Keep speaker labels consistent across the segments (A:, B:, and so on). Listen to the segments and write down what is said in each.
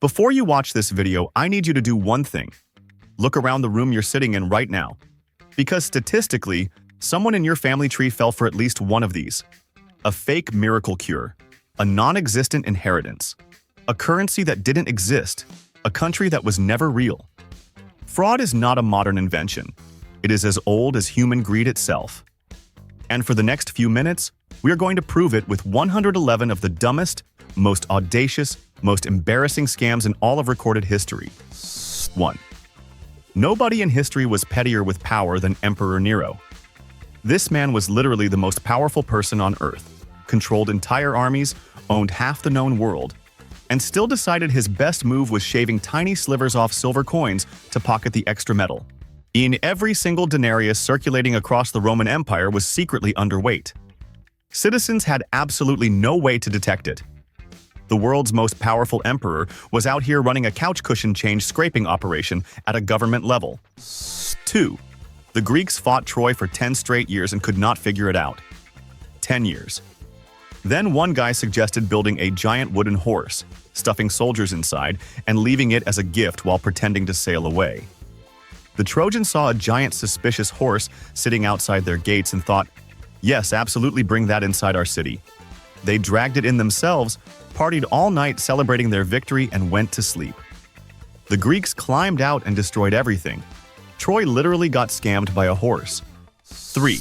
A: Before you watch this video, I need you to do one thing. Look around the room you're sitting in right now. Because statistically, someone in your family tree fell for at least one of these. A fake miracle cure, a non-existent inheritance, a currency that didn't exist, a country that was never real. Fraud is not a modern invention. It is as old as human greed itself. And for the next few minutes, we are going to prove it with 111 of the dumbest, most audacious, most embarrassing scams in all of recorded history. 1. Nobody in history was pettier with power than Emperor Nero. This man was literally the most powerful person on Earth, controlled entire armies, owned half the known world, and still decided his best move was shaving tiny slivers off silver coins to pocket the extra metal. In every single denarius circulating across the Roman Empire was secretly underweight. Citizens had absolutely no way to detect it. The world's most powerful emperor was out here running a couch cushion change scraping operation at a government level. 2. The Greeks fought Troy for 10 straight years and could not figure it out. 10 years. Then one guy suggested building a giant wooden horse, stuffing soldiers inside, and leaving it as a gift while pretending to sail away. The Trojans saw a giant suspicious horse sitting outside their gates and thought, yes, absolutely bring that inside our city. They dragged it in themselves, partied all night celebrating their victory, and went to sleep. The Greeks climbed out and destroyed everything. Troy literally got scammed by a horse. 3.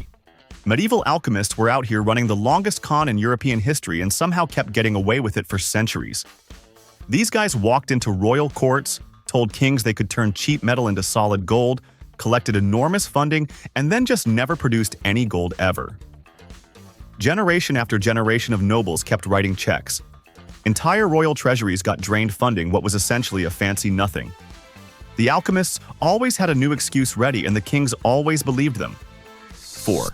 A: Medieval alchemists were out here running the longest con in European history and somehow kept getting away with it for centuries. These guys walked into royal courts, told kings they could turn cheap metal into solid gold, collected enormous funding, and then just never produced any gold ever. Generation after generation of nobles kept writing checks. Entire royal treasuries got drained funding what was essentially a fancy nothing. The alchemists always had a new excuse ready and the kings always believed them. 4.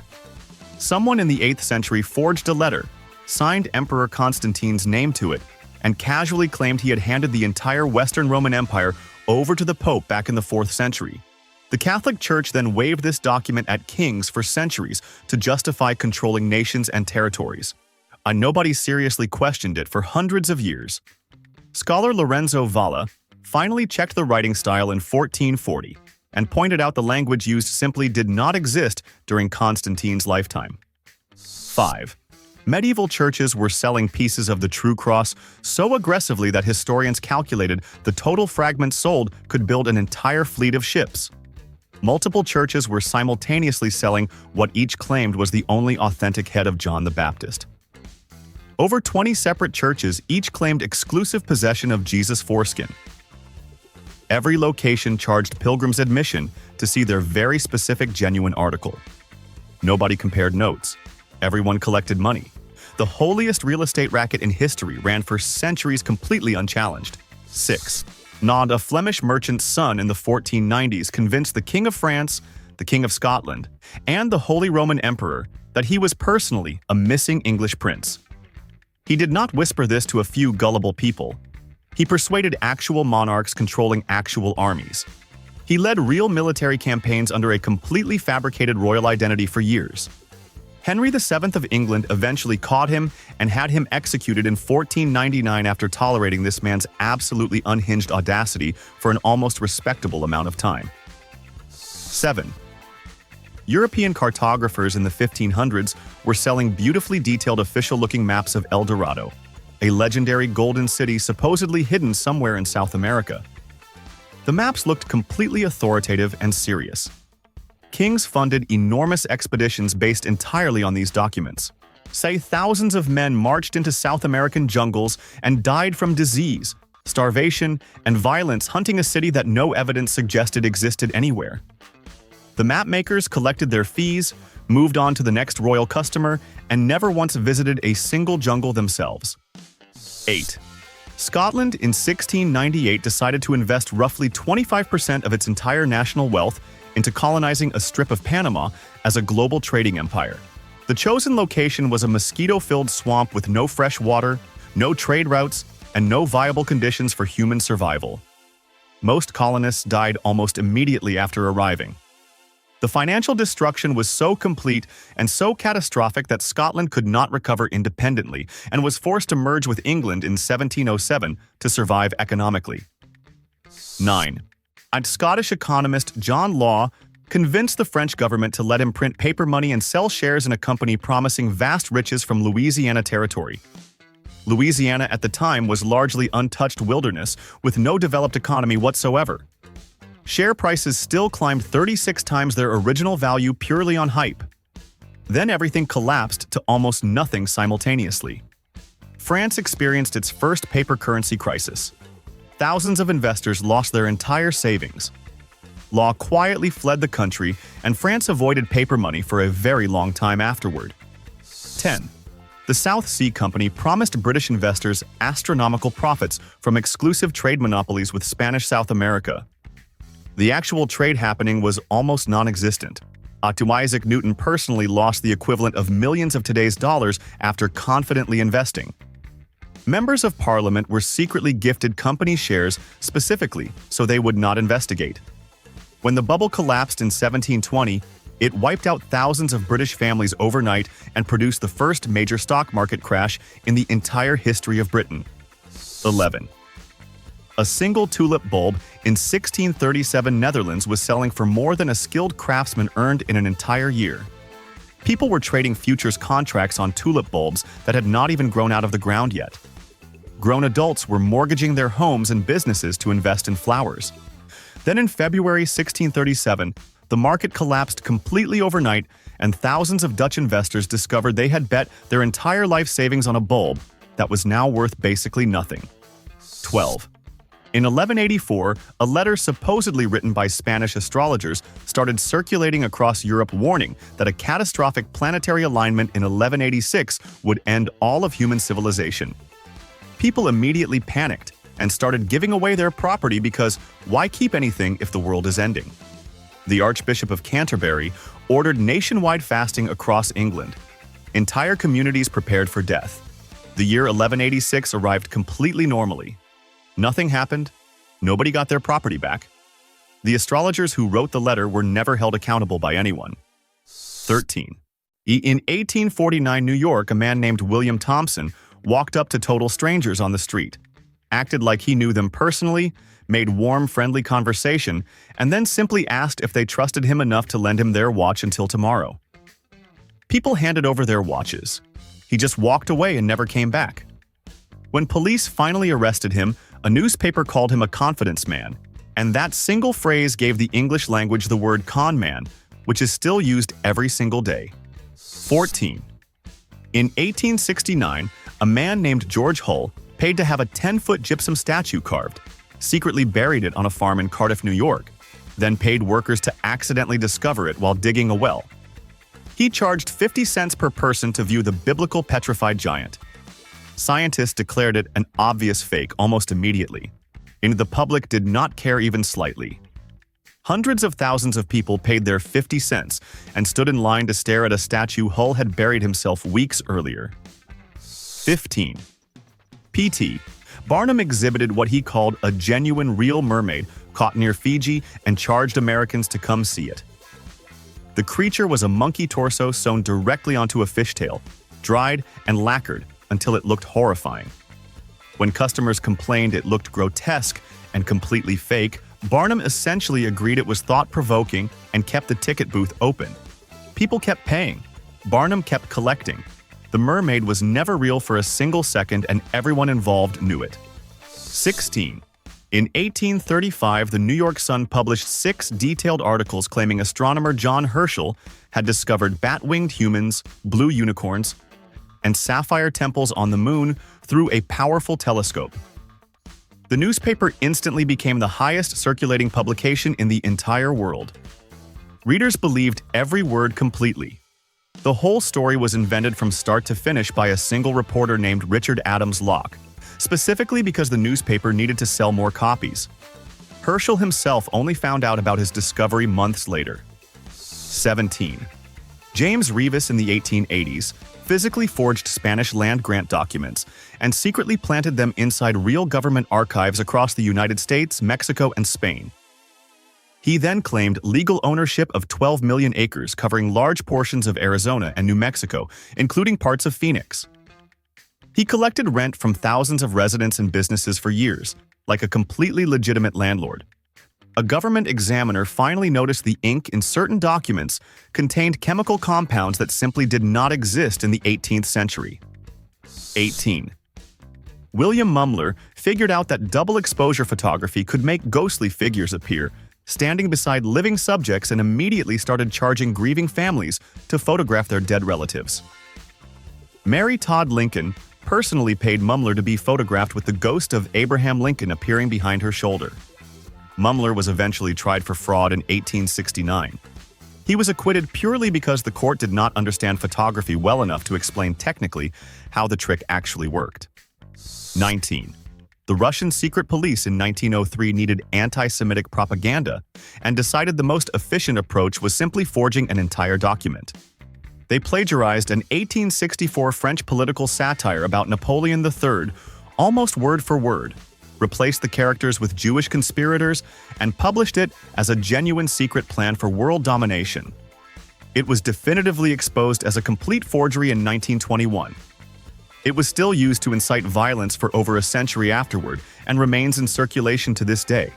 A: Someone in the 8th century forged a letter, signed Emperor Constantine's name to it, and casually claimed he had handed the entire Western Roman Empire over to the Pope back in the 4th century. The Catholic Church then waved this document at kings for centuries to justify controlling nations and territories. And nobody seriously questioned it for hundreds of years. Scholar Lorenzo Valla finally checked the writing style in 1440 and pointed out the language used simply did not exist during Constantine's lifetime. 5. Medieval churches were selling pieces of the true cross so aggressively that historians calculated the total fragments sold could build an entire fleet of ships. Multiple churches were simultaneously selling what each claimed was the only authentic head of John the Baptist. Over 20 separate churches each claimed exclusive possession of Jesus' foreskin. Every location charged pilgrims admission to see their very specific genuine article. Nobody compared notes. Everyone collected money. The holiest real estate racket in history ran for centuries completely unchallenged. 6. Naud, a Flemish merchant's son in the 1490s, convinced the King of France, the King of Scotland, and the Holy Roman Emperor that he was personally a missing English prince. He did not whisper this to a few gullible people. He persuaded actual monarchs controlling actual armies. He led real military campaigns under a completely fabricated royal identity for years. Henry VII of England eventually caught him and had him executed in 1499 after tolerating this man's absolutely unhinged audacity for an almost respectable amount of time. 7. European cartographers in the 1500s were selling beautifully detailed official-looking maps of El Dorado, a legendary golden city supposedly hidden somewhere in South America. The maps looked completely authoritative and serious. Kings funded enormous expeditions based entirely on these documents. Say thousands of men marched into South American jungles and died from disease, starvation, and violence hunting a city that no evidence suggested existed anywhere. The mapmakers collected their fees, moved on to the next royal customer, and never once visited a single jungle themselves. 8. Scotland in 1698 decided to invest roughly 25% of its entire national wealth into colonizing a strip of Panama as a global trading empire. The chosen location was a mosquito-filled swamp with no fresh water, no trade routes, and no viable conditions for human survival. Most colonists died almost immediately after arriving. The The financial destruction was so complete and so catastrophic that Scotland could not recover independently and was forced to merge with England in 1707 to survive economically. 9. A Scottish economist, John Law, convinced the French government to let him print paper money and sell shares in a company promising vast riches from Louisiana Territory. Louisiana at the time was largely untouched wilderness with no developed economy whatsoever. Share prices still climbed 36 times their original value purely on hype. Then everything collapsed to almost nothing simultaneously. France experienced its first paper currency crisis. Thousands of investors lost their entire savings. Law quietly fled the country, and France avoided paper money for a very long time afterward. 10. The South Sea Company promised British investors astronomical profits from exclusive trade monopolies with Spanish South America. The actual trade happening was almost non-existent. Isaac Newton personally lost the equivalent of millions of today's dollars after confidently investing. Members of Parliament were secretly gifted company shares specifically so they would not investigate. When the bubble collapsed in 1720, it wiped out thousands of British families overnight and produced the first major stock market crash in the entire history of Britain. 11. A single tulip bulb in 1637 Netherlands was selling for more than a skilled craftsman earned in an entire year. People were trading futures contracts on tulip bulbs that had not even grown out of the ground yet. Grown adults were mortgaging their homes and businesses to invest in flowers. Then in February 1637, the market collapsed completely overnight, and thousands of Dutch investors discovered they had bet their entire life savings on a bulb that was now worth basically nothing. 12. In 1184, a letter supposedly written by Spanish astrologers started circulating across Europe warning that a catastrophic planetary alignment in 1186 would end all of human civilization. People immediately panicked and started giving away their property because why keep anything if the world is ending? The Archbishop of Canterbury ordered nationwide fasting across England. Entire communities prepared for death. The year 1186 arrived completely normally. Nothing happened. Nobody got their property back. The astrologers who wrote the letter were never held accountable by anyone. 13. In 1849 New York, a man named William Thompson walked up to total strangers on the street, acted like he knew them personally, made warm, friendly conversation, and then simply asked if they trusted him enough to lend him their watch until tomorrow. People handed over their watches. He just walked away and never came back. When police finally arrested him, a newspaper called him a confidence man, and that single phrase gave the English language the word con man, which is still used every single day. 14. In 1869, a man named George Hull paid to have a 10-foot gypsum statue carved, secretly buried it on a farm in Cardiff, New York, then paid workers to accidentally discover it while digging a well. He charged 50 cents per person to view the biblical petrified giant. Scientists declared it an obvious fake almost immediately, and the public did not care even slightly. Hundreds of thousands of people paid their 50 cents and stood in line to stare at a statue Hull had buried himself weeks earlier. 15. P.T. Barnum exhibited what he called a genuine real mermaid caught near Fiji and charged Americans to come see it. The creature was a monkey torso sewn directly onto a fishtail, dried and lacquered until it looked horrifying. When customers complained it looked grotesque and completely fake, Barnum essentially agreed it was thought-provoking and kept the ticket booth open. People kept paying. Barnum kept collecting. The mermaid was never real for a single second, and everyone involved knew it. 16. In 1835, the New York Sun published 6 detailed articles claiming astronomer John Herschel had discovered bat-winged humans, blue unicorns, and sapphire temples on the moon through a powerful telescope. The newspaper instantly became the highest circulating publication in the entire world. Readers believed every word completely. The whole story was invented from start to finish by a single reporter named Richard Adams Locke, specifically because the newspaper needed to sell more copies. Herschel himself only found out about his discovery months later. 17. James Revis in the 1880s physically forged Spanish land grant documents and secretly planted them inside real government archives across the United States, Mexico, and Spain. He then claimed legal ownership of 12 million acres covering large portions of Arizona and New Mexico, including parts of Phoenix. He collected rent from thousands of residents and businesses for years, like a completely legitimate landlord. A government examiner finally noticed the ink in certain documents contained chemical compounds that simply did not exist in the 18th century. 18. William Mumler figured out that double exposure photography could make ghostly figures appear, standing beside living subjects, and immediately started charging grieving families to photograph their dead relatives. Mary Todd Lincoln personally paid Mumler to be photographed with the ghost of Abraham Lincoln appearing behind her shoulder. Mumler was eventually tried for fraud in 1869. He was acquitted purely because the court did not understand photography well enough to explain technically how the trick actually worked. 19. The Russian secret police in 1903 needed anti-Semitic propaganda and decided the most efficient approach was simply forging an entire document. They plagiarized an 1864 French political satire about Napoleon III, almost word for word, replaced the characters with Jewish conspirators, and published it as a genuine secret plan for world domination. It was definitively exposed as a complete forgery in 1921. It was still used to incite violence for over a century afterward and remains in circulation to this day.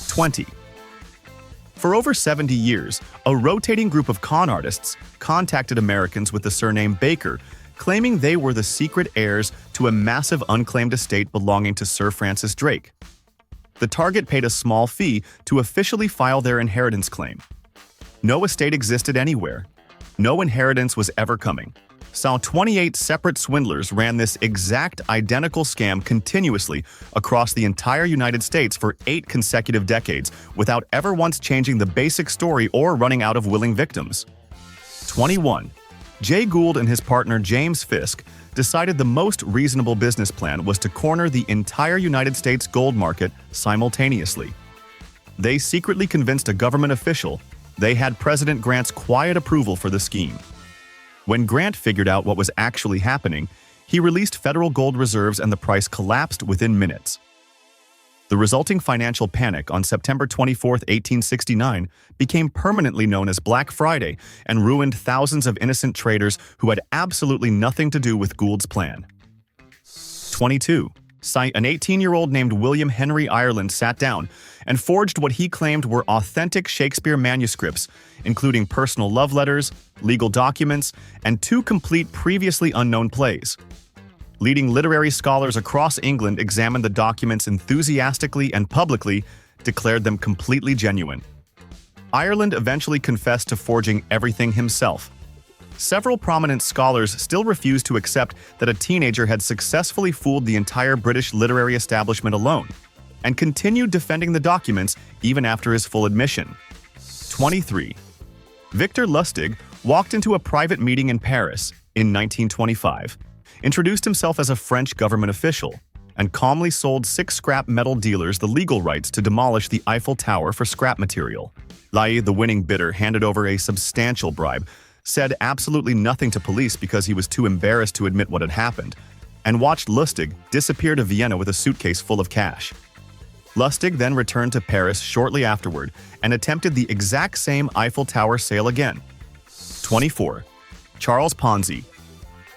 A: 20. For over 70 years, a rotating group of con artists contacted Americans with the surname Baker, claiming they were the secret heirs to a massive unclaimed estate belonging to Sir Francis Drake. The target paid a small fee to officially file their inheritance claim. No estate existed anywhere. No inheritance was ever coming. So 28 separate swindlers ran this exact identical scam continuously across the entire United States for 8 consecutive decades without ever once changing the basic story or running out of willing victims. 21. Jay Gould and his partner James Fisk decided the most reasonable business plan was to corner the entire United States gold market simultaneously. They secretly convinced a government official they had President Grant's quiet approval for the scheme. When Grant figured out what was actually happening, he released federal gold reserves and the price collapsed within minutes. The resulting financial panic on September 24, 1869, became permanently known as Black Friday and ruined thousands of innocent traders who had absolutely nothing to do with Gould's plan. 22. An 18-year-old named William Henry Ireland sat down and forged what he claimed were authentic Shakespeare manuscripts, including personal love letters, legal documents, and 2 complete previously unknown plays. Leading literary scholars across England examined the documents enthusiastically and publicly declared them completely genuine. Ireland eventually confessed to forging everything himself. Several prominent scholars still refuse to accept that a teenager had successfully fooled the entire British literary establishment alone, and continued defending the documents even after his full admission. 23. Victor Lustig walked into a private meeting in Paris in 1925, introduced himself as a French government official, and calmly sold 6 scrap metal dealers the legal rights to demolish the Eiffel Tower for scrap material. Lai, the winning bidder, handed over a substantial bribe, said absolutely nothing to police because he was too embarrassed to admit what had happened, and watched Lustig disappear to Vienna with a suitcase full of cash. Lustig then returned to Paris shortly afterward and attempted the exact same Eiffel Tower sale again. 24. Charles Ponzi.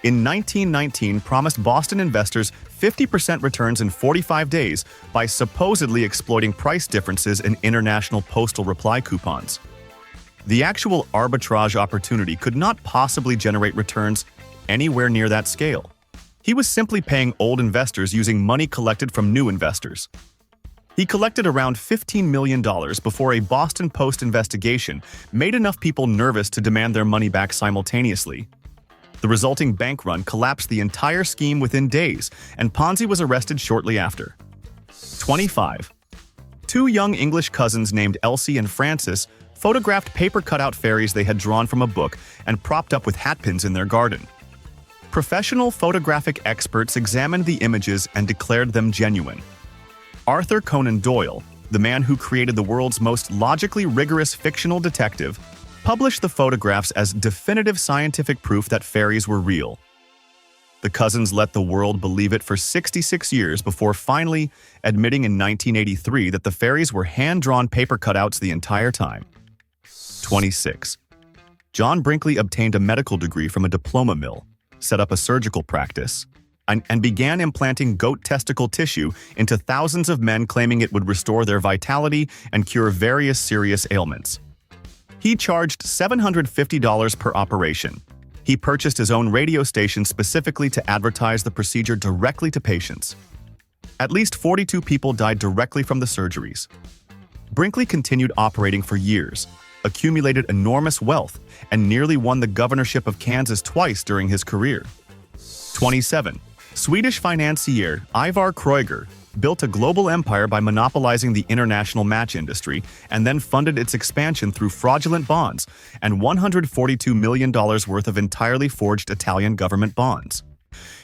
A: In 1919, promised Boston investors 50% returns in 45 days by supposedly exploiting price differences in international postal reply coupons. The actual arbitrage opportunity could not possibly generate returns anywhere near that scale. He was simply paying old investors using money collected from new investors. He collected around $15 million before a Boston Post investigation made enough people nervous to demand their money back simultaneously. The resulting bank run collapsed the entire scheme within days, and Ponzi was arrested shortly after. 25. 2 young English cousins named Elsie and Francis photographed paper cutout fairies they had drawn from a book and propped up with hatpins in their garden. Professional photographic experts examined the images and declared them genuine. Arthur Conan Doyle, the man who created the world's most logically rigorous fictional detective, published the photographs as definitive scientific proof that fairies were real. The cousins let the world believe it for 66 years before finally admitting in 1983 that the fairies were hand-drawn paper cutouts the entire time. 26. John Brinkley obtained a medical degree from a diploma mill, set up a surgical practice, and began implanting goat testicle tissue into thousands of men, claiming it would restore their vitality and cure various serious ailments. He charged $750 per operation. He purchased his own radio station specifically to advertise the procedure directly to patients. At least 42 people died directly from the surgeries. Brinkley continued operating for years, accumulated enormous wealth, and nearly won the governorship of Kansas twice during his career. 27. Swedish financier Ivar Kreuger built a global empire by monopolizing the international match industry and then funded its expansion through fraudulent bonds and $142 million worth of entirely forged Italian government bonds.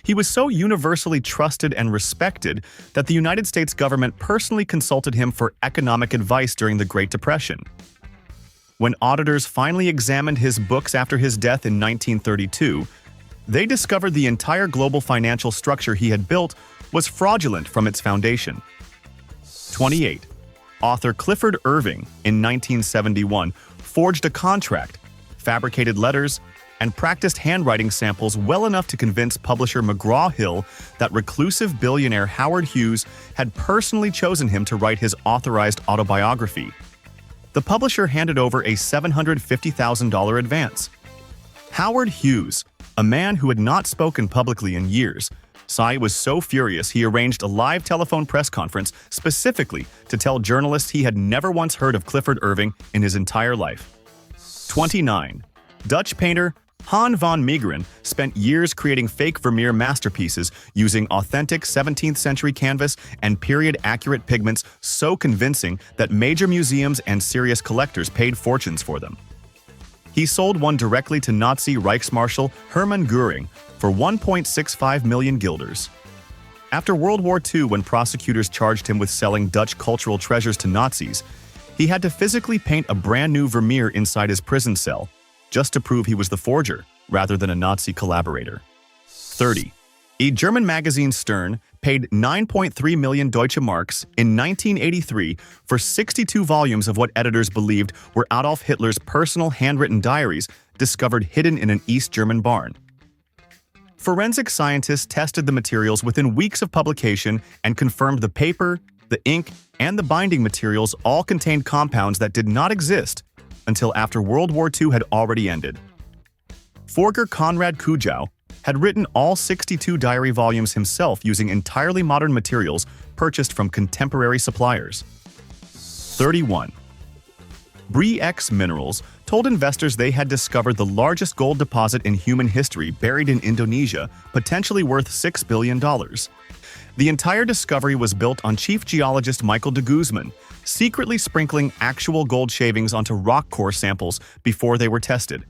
A: He was so universally trusted and respected that the United States government personally consulted him for economic advice during the Great Depression. When auditors finally examined his books after his death in 1932, they discovered the entire global financial structure he had built was fraudulent from its foundation. 28. Author Clifford Irving, in 1971, forged a contract, fabricated letters, and practiced handwriting samples well enough to convince publisher McGraw-Hill that reclusive billionaire Howard Hughes had personally chosen him to write his authorized autobiography. The publisher handed over a $750,000 advance. Howard Hughes, a man who had not spoken publicly in years, was so furious he arranged a live telephone press conference specifically to tell journalists he had never once heard of Clifford Irving in his entire life. 29. Dutch painter Han van Meegeren spent years creating fake Vermeer masterpieces using authentic 17th century canvas and period-accurate pigments so convincing that major museums and serious collectors paid fortunes for them. He sold one directly to Nazi Reichsmarshal Hermann Göring for 1.65 million guilders. After World War II, when prosecutors charged him with selling Dutch cultural treasures to Nazis, he had to physically paint a brand new Vermeer inside his prison cell, just to prove he was the forger, rather than a Nazi collaborator. 30. A German magazine Stern paid 9.3 million Deutsche Marks in 1983 for 62 volumes of what editors believed were Adolf Hitler's personal handwritten diaries discovered hidden in an East German barn. Forensic scientists tested the materials within weeks of publication and confirmed the paper, the ink, and the binding materials all contained compounds that did not exist until after World War II had already ended. Forger Konrad Kujau had written all 62 diary volumes himself using entirely modern materials purchased from contemporary suppliers. 31. Bre-X Minerals told investors they had discovered the largest gold deposit in human history buried in Indonesia, potentially worth $6 billion. The entire discovery was built on Chief Geologist Michael de Guzman, secretly sprinkling actual gold shavings onto rock core samples before they were tested.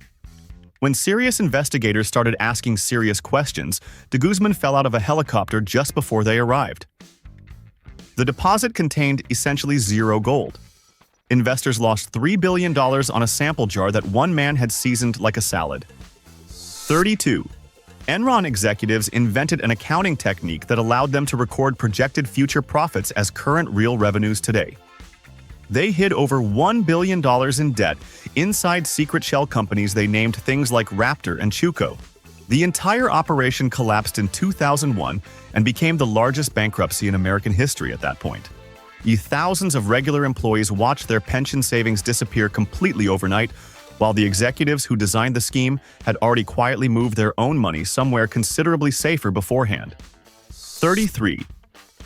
A: When serious investigators started asking serious questions, de Guzman fell out of a helicopter just before they arrived. The deposit contained essentially zero gold. Investors lost $3 billion on a sample jar that one man had seasoned like a salad. 32. Enron executives invented an accounting technique that allowed them to record projected future profits as current real revenues today. They hid over $1 billion in debt inside secret shell companies they named things like Raptor and Chuco. The entire operation collapsed in 2001 and became the largest bankruptcy in American history at that point. Thousands of regular employees watched their pension savings disappear completely overnight, while the executives who designed the scheme had already quietly moved their own money somewhere considerably safer beforehand. 33.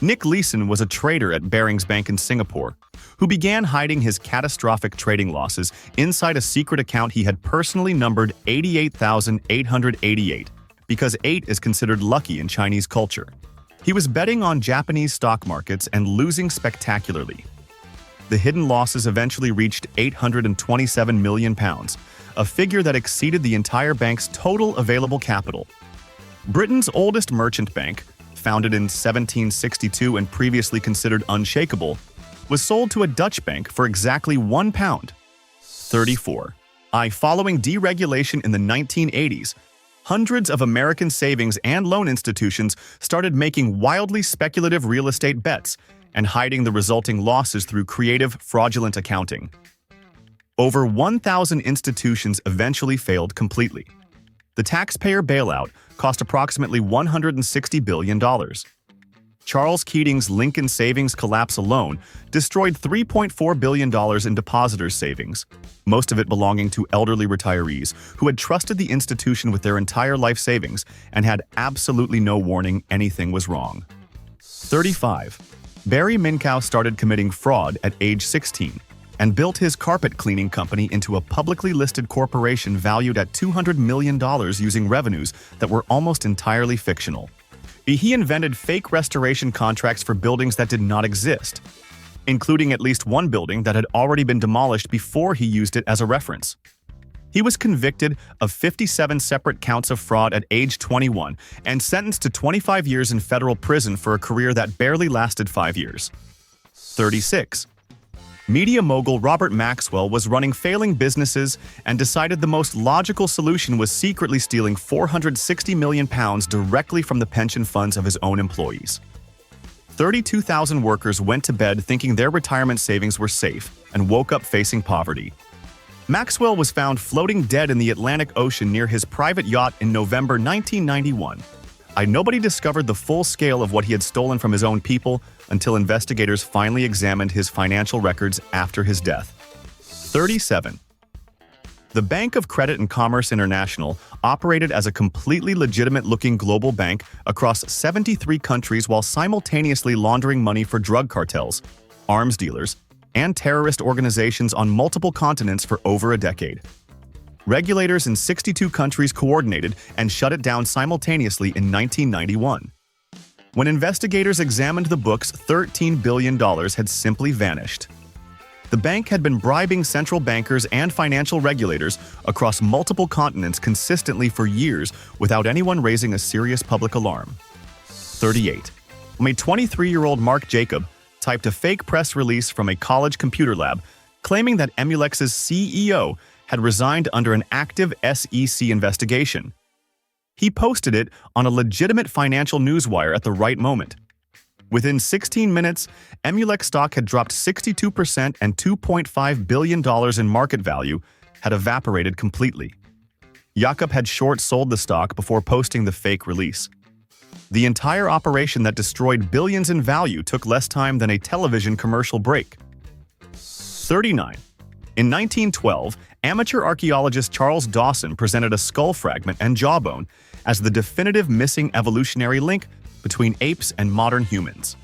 A: Nick Leeson was a trader at Barings Bank in Singapore, who began hiding his catastrophic trading losses inside a secret account he had personally numbered 88,888, because 8 is considered lucky in Chinese culture. He was betting on Japanese stock markets and losing spectacularly. The hidden losses eventually reached £827 million, a figure that exceeded the entire bank's total available capital. Britain's oldest merchant bank, founded in 1762 and previously considered unshakable, was sold to a Dutch bank for exactly £1. 34. Following deregulation in the 1980s, Hundreds of American savings and loan institutions started making wildly speculative real estate bets and hiding the resulting losses through creative, fraudulent accounting. Over 1,000 institutions eventually failed completely. The taxpayer bailout cost approximately $160 billion. Charles Keating's Lincoln Savings collapse alone destroyed $3.4 billion in depositors' savings, most of it belonging to elderly retirees who had trusted the institution with their entire life savings and had absolutely no warning anything was wrong. 35. Barry Minkow started committing fraud at age 16 and built his carpet cleaning company into a publicly listed corporation valued at $200 million using revenues that were almost entirely fictional. He invented fake restoration contracts for buildings that did not exist, including at least one building that had already been demolished before he used it as a reference. He was convicted of 57 separate counts of fraud at age 21 and sentenced to 25 years in federal prison for a career that barely lasted 5 years. 36. Media mogul Robert Maxwell was running failing businesses and decided the most logical solution was secretly stealing £460 million directly from the pension funds of his own employees. 32,000 workers went to bed thinking their retirement savings were safe and woke up facing poverty. Maxwell was found floating dead in the Atlantic Ocean near his private yacht in November 1991. Nobody discovered the full scale of what he had stolen from his own people until investigators finally examined his financial records after his death. 37. The Bank of Credit and Commerce International operated as a completely legitimate-looking global bank across 73 countries while simultaneously laundering money for drug cartels, arms dealers, and terrorist organizations on multiple continents for over a decade. Regulators in 62 countries coordinated and shut it down simultaneously in 1991. When investigators examined the books, $13 billion had simply vanished. The bank had been bribing central bankers and financial regulators across multiple continents consistently for years without anyone raising a serious public alarm. 38. A 23-year-old Mark Jacob typed a fake press release from a college computer lab claiming that Emulex's CEO had resigned under an active SEC investigation. He posted it on a legitimate financial newswire at the right moment. Within 16 minutes, Emulex stock had dropped 62% and $2.5 billion in market value had evaporated completely. Jakob had short-sold the stock before posting the fake release. The entire operation that destroyed billions in value took less time than a television commercial break. 39. In 1912, amateur archaeologist Charles Dawson presented a skull fragment and jawbone as the definitive missing evolutionary link between apes and modern humans.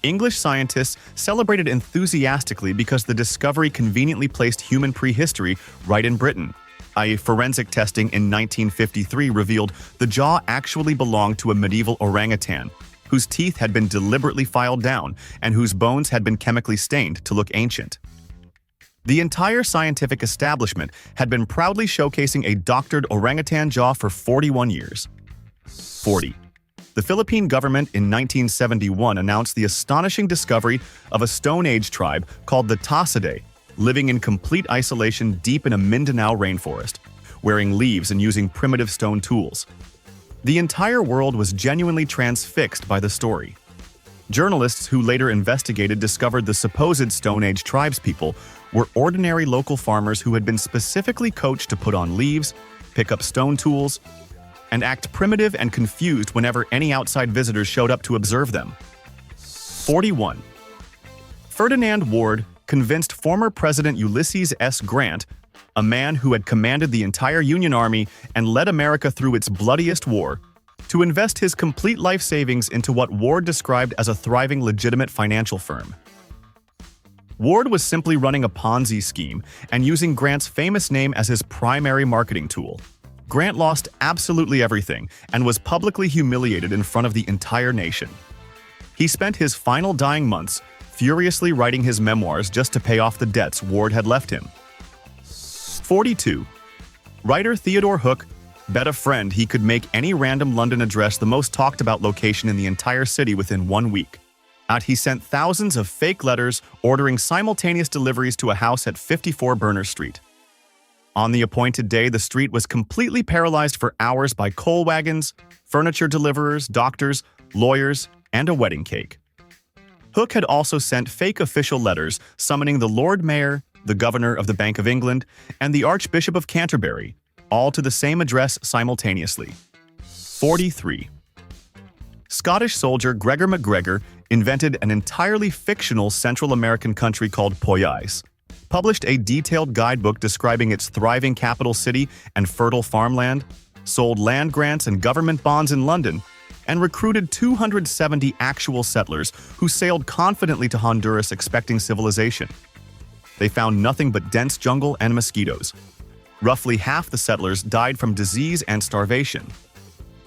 A: English scientists celebrated enthusiastically because the discovery conveniently placed human prehistory right in Britain. Forensic testing in 1953 revealed the jaw actually belonged to a medieval orangutan, whose teeth had been deliberately filed down and whose bones had been chemically stained to look ancient. The entire scientific establishment had been proudly showcasing a doctored orangutan jaw for 41 years. 40. The Philippine government in 1971 announced the astonishing discovery of a Stone Age tribe called the Tassidae, living in complete isolation deep in a Mindanao rainforest, wearing leaves and using primitive stone tools. The entire world was genuinely transfixed by the story. Journalists who later investigated discovered the supposed Stone Age tribespeople were ordinary local farmers who had been specifically coached to put on leaves, pick up stone tools, and act primitive and confused whenever any outside visitors showed up to observe them. 41. Ferdinand Ward convinced former President Ulysses S. Grant, a man who had commanded the entire Union Army and led America through its bloodiest war, to invest his complete life savings into what Ward described as a thriving legitimate financial firm. Ward was simply running a Ponzi scheme and using Grant's famous name as his primary marketing tool. Grant lost absolutely everything and was publicly humiliated in front of the entire nation. He spent his final dying months furiously writing his memoirs just to pay off the debts Ward had left him. 42. Writer Theodore Hook bet a friend he could make any random London address the most talked about location in the entire city within 1 week. He sent thousands of fake letters ordering simultaneous deliveries to a house at 54 Berners Street. On the appointed day, the street was completely paralyzed for hours by coal wagons, furniture deliverers, doctors, lawyers, and a wedding cake. Hook had also sent fake official letters summoning the Lord Mayor, the Governor of the Bank of England, and the Archbishop of Canterbury, all to the same address simultaneously. 43. Scottish soldier Gregor MacGregor invented an entirely fictional Central American country called Poyais, published a detailed guidebook describing its thriving capital city and fertile farmland, sold land grants and government bonds in London, and recruited 270 actual settlers who sailed confidently to Honduras expecting civilization. They found nothing but dense jungle and mosquitoes. Roughly half the settlers died from disease and starvation.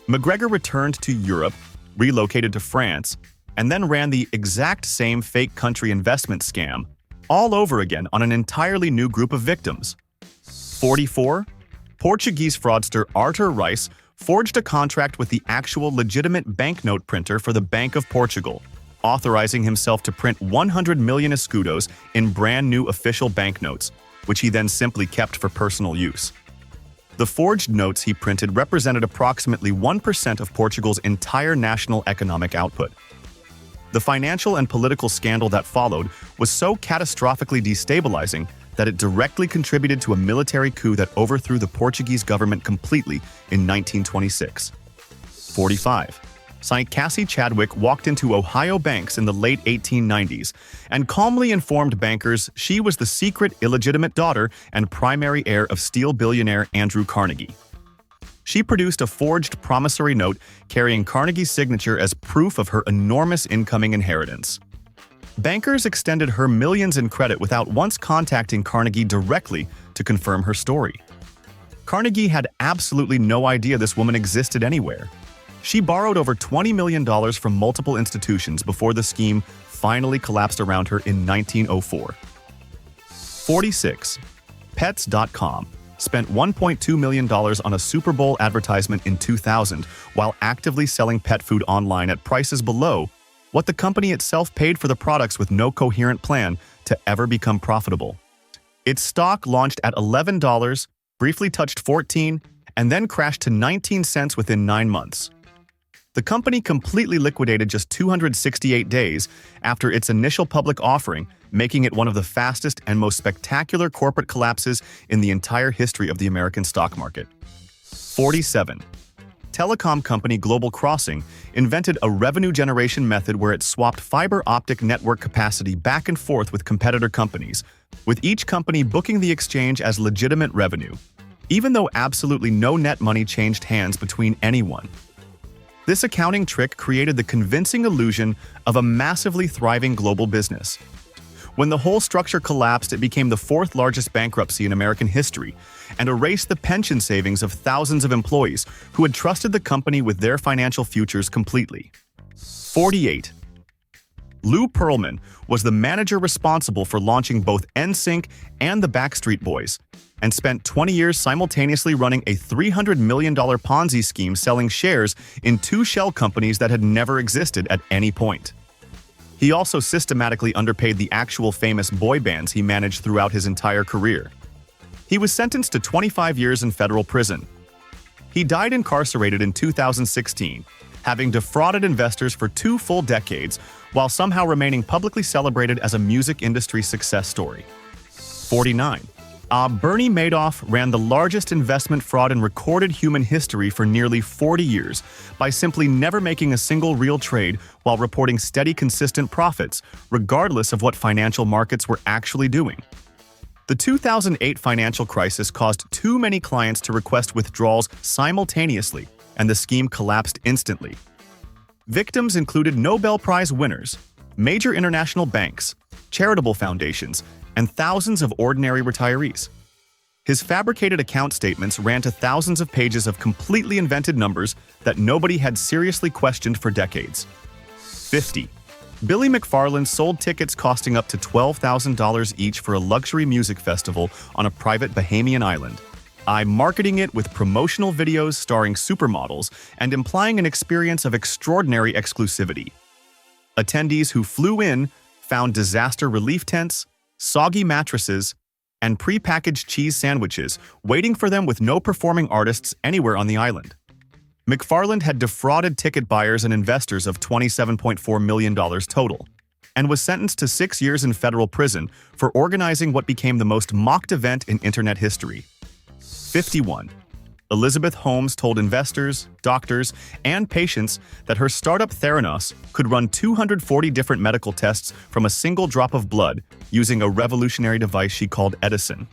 A: MacGregor returned to Europe, relocated to France, and then ran the exact same fake country investment scam all over again on an entirely new group of victims. 44. Portuguese fraudster Arthur Rice forged a contract with the actual legitimate banknote printer for the Bank of Portugal, authorizing himself to print 100 million escudos in brand new official banknotes, which he then simply kept for personal use. The forged notes he printed represented approximately 1% of Portugal's entire national economic output. The financial and political scandal that followed was so catastrophically destabilizing that it directly contributed to a military coup that overthrew the government completely in 1926. 45. St. Cassie Chadwick walked into Ohio banks in the late 1890s and calmly informed bankers she was the secret illegitimate daughter and primary heir of steel billionaire Andrew Carnegie. She produced a forged promissory note carrying Carnegie's signature as proof of her enormous incoming inheritance. Bankers extended her millions in credit without once contacting Carnegie directly to confirm her story. Carnegie had absolutely no idea this woman existed anywhere. She borrowed over $20 million from multiple institutions before the scheme finally collapsed around her in 1904. 46. Pets.com spent $1.2 million on a Super Bowl advertisement in 2000 while actively selling pet food online at prices below what the company itself paid for the products with no coherent plan to ever become profitable. Its stock launched at $11, briefly touched 14, and then crashed to 19 cents within 9 months. The company completely liquidated just 268 days after its initial public offering, making it one of the fastest and most spectacular corporate collapses in the entire history of the American stock market. 47. Telecom company Global Crossing invented a revenue generation method where it swapped fiber optic network capacity back and forth with competitor companies, with each company booking the exchange as legitimate revenue, even though absolutely no net money changed hands between anyone. This accounting trick created the convincing illusion of a massively thriving global business. When the whole structure collapsed, it became the fourth largest bankruptcy in American history and erased the pension savings of thousands of employees who had trusted the company with their financial futures completely. 48. Lou Pearlman was the manager responsible for launching both NSYNC and the Backstreet Boys, and spent 20 years simultaneously running a $300 million Ponzi scheme selling shares in 2 shell companies that had never existed at any point. He also systematically underpaid the actual famous boy bands he managed throughout his entire career. He was sentenced to 25 years in federal prison. He died incarcerated in 2016, having defrauded investors for 2 full decades while somehow remaining publicly celebrated as a music industry success story. 49. Bernie Madoff ran the largest investment fraud in recorded human history for nearly 40 years by simply never making a single real trade while reporting steady, consistent profits, regardless of what financial markets were actually doing. The 2008 financial crisis caused too many clients to request withdrawals simultaneously, and the scheme collapsed instantly. Victims included Nobel Prize winners, major international banks, charitable foundations, and thousands of ordinary retirees. His fabricated account statements ran to thousands of pages of completely invented numbers that nobody had seriously questioned for decades. 50. Billy McFarland sold tickets costing up to $12,000 each for a luxury music festival on a private Bahamian island, marketing it with promotional videos starring supermodels and implying an experience of extraordinary exclusivity. Attendees who flew in found disaster relief tents, soggy mattresses, and prepackaged cheese sandwiches waiting for them with no performing artists anywhere on the island. McFarland had defrauded ticket buyers and investors of $27.4 million total, and was sentenced to 6 years in federal prison for organizing what became the most mocked event in internet history. 51. Elizabeth Holmes told investors, doctors, and patients that her startup Theranos could run 240 different medical tests from a single drop of blood using a revolutionary device she called Edison.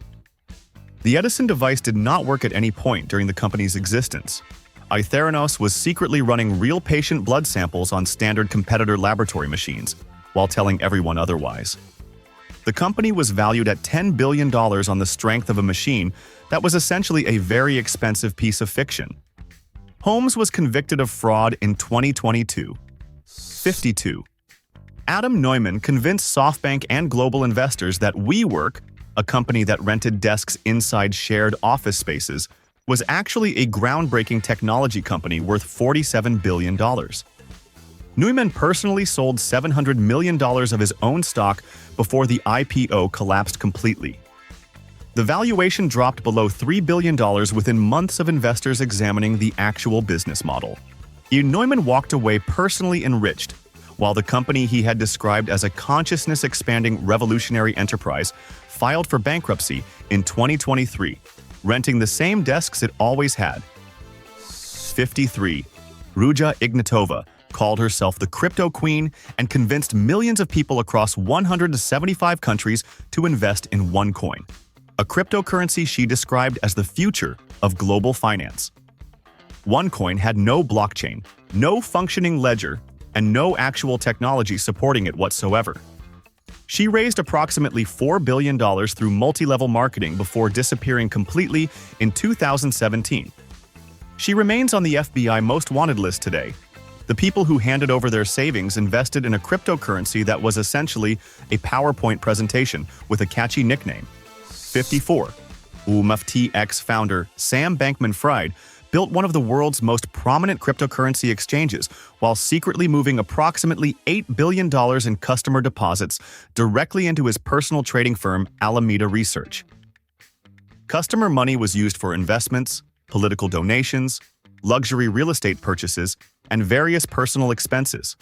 A: The Edison device did not work at any point during the company's existence. Theranos was secretly running real patient blood samples on standard competitor laboratory machines, while telling everyone otherwise. The company was valued at $10 billion on the strength of a machine that was essentially a very expensive piece of fiction. Holmes was convicted of fraud in 2022. 52. Adam Neumann convinced SoftBank and global investors that WeWork, a company that rented desks inside shared office spaces, was actually a groundbreaking technology company worth $47 billion. Neumann personally sold $700 million of his own stock before the IPO collapsed completely. The valuation dropped below $3 billion within months of investors examining the actual business model. Neumann walked away personally enriched, while the company he had described as a consciousness-expanding revolutionary enterprise filed for bankruptcy in 2023, renting the same desks it always had. 53. Ruja Ignatova called herself the crypto queen and convinced millions of people across 175 countries to invest in OneCoin, a cryptocurrency she described as the future of global finance. OneCoin had no blockchain, no functioning ledger, and no actual technology supporting it whatsoever. She raised approximately $4 billion through multi-level marketing before disappearing completely in 2017. She remains on the FBI Most Wanted list today. The people who handed over their savings invested in a cryptocurrency that was essentially a PowerPoint presentation with a catchy nickname. 54. FTX founder Sam Bankman-Fried built one of the world's most prominent cryptocurrency exchanges while secretly moving approximately $8 billion in customer deposits directly into his personal trading firm Alameda Research. Customer money was used for investments, political donations, luxury real estate purchases, and various personal expenses.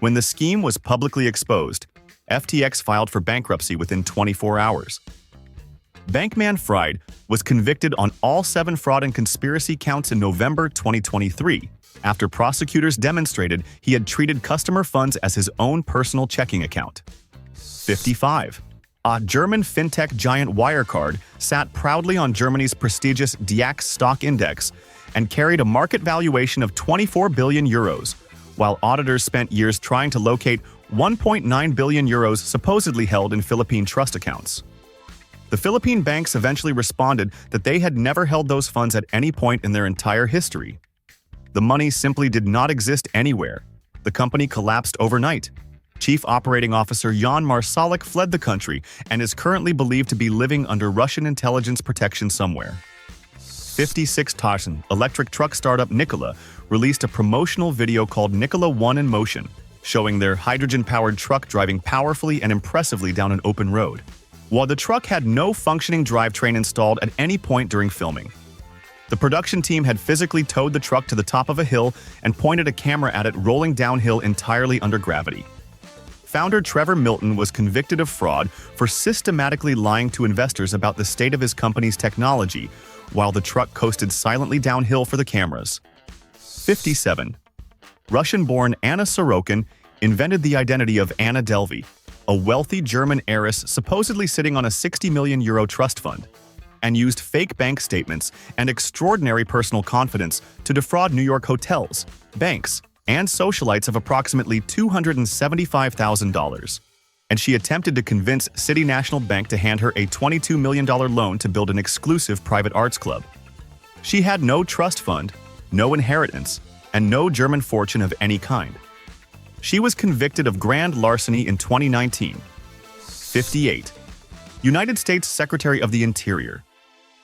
A: When the scheme was publicly exposed, FTX filed for bankruptcy within 24 hours. Bankman-Fried was convicted on all 7 fraud and conspiracy counts in November 2023, after prosecutors demonstrated he had treated customer funds as his own personal checking account. 55. A German fintech giant Wirecard sat proudly on Germany's prestigious DAX stock index and carried a market valuation of 24 billion euros, while auditors spent years trying to locate 1.9 billion euros supposedly held in Philippine trust accounts. The Philippine banks eventually responded that they had never held those funds at any point in their entire history. The money simply did not exist anywhere. The company collapsed overnight. Chief Operating Officer Jan Marsalek fled the country and is currently believed to be living under Russian intelligence protection somewhere. 56. Electric truck startup Nikola released a promotional video called Nikola One in Motion, showing their hydrogen-powered truck driving powerfully and impressively down an open road, while the truck had no functioning drivetrain installed at any point during filming. The production team had physically towed the truck to the top of a hill and pointed a camera at it rolling downhill entirely under gravity. Founder Trevor Milton was convicted of fraud for systematically lying to investors about the state of his company's technology, while the truck coasted silently downhill for the cameras. 57. Russian-born Anna Sorokin invented the identity of Anna Delvey, a wealthy German heiress supposedly sitting on a €60 million trust fund, and used fake bank statements and extraordinary personal confidence to defraud New York hotels, banks, and socialites of approximately $275,000. And she attempted to convince City National Bank to hand her a $22 million loan to build an exclusive private arts club. She had no trust fund, no inheritance, and no German fortune of any kind. She was convicted of grand larceny in 2019. 58. United States Secretary of the Interior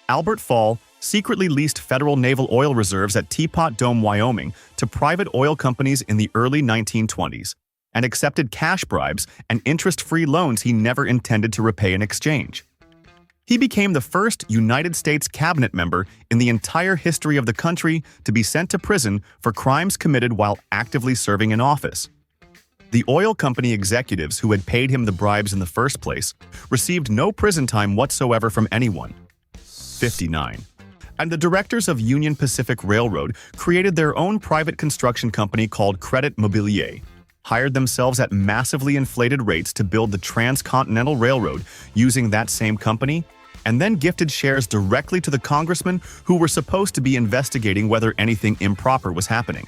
A: Albert Fall secretly leased federal naval oil reserves at Teapot Dome, Wyoming, to private oil companies in the early 1920s, and accepted cash bribes and interest-free loans he never intended to repay in exchange. He became the first United States cabinet member in the entire history of the country to be sent to prison for crimes committed while actively serving in office. The oil company executives who had paid him the bribes in the first place received no prison time whatsoever from anyone. 59. And the directors of Union Pacific Railroad created their own private construction company called Credit Mobilier, hired themselves at massively inflated rates to build the Transcontinental Railroad using that same company, and then gifted shares directly to the congressmen who were supposed to be investigating whether anything improper was happening.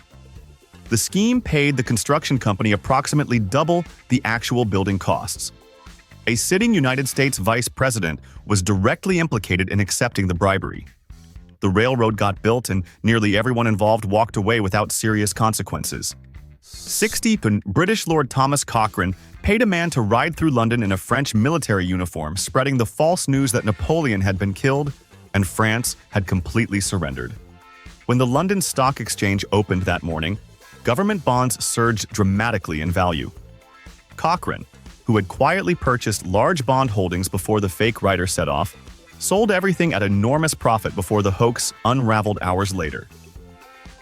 A: The scheme paid the construction company approximately double the actual building costs. A sitting United States vice president was directly implicated in accepting the bribery. The railroad got built and nearly everyone involved walked away without serious consequences. 60. British Lord Thomas Cochrane paid a man to ride through London in a French military uniform, spreading the false news that Napoleon had been killed and France had completely surrendered. When the London Stock Exchange opened that morning, government bonds surged dramatically in value. Cochrane, who had quietly purchased large bond holdings before the fake writer set off, sold everything at enormous profit before the hoax unraveled hours later.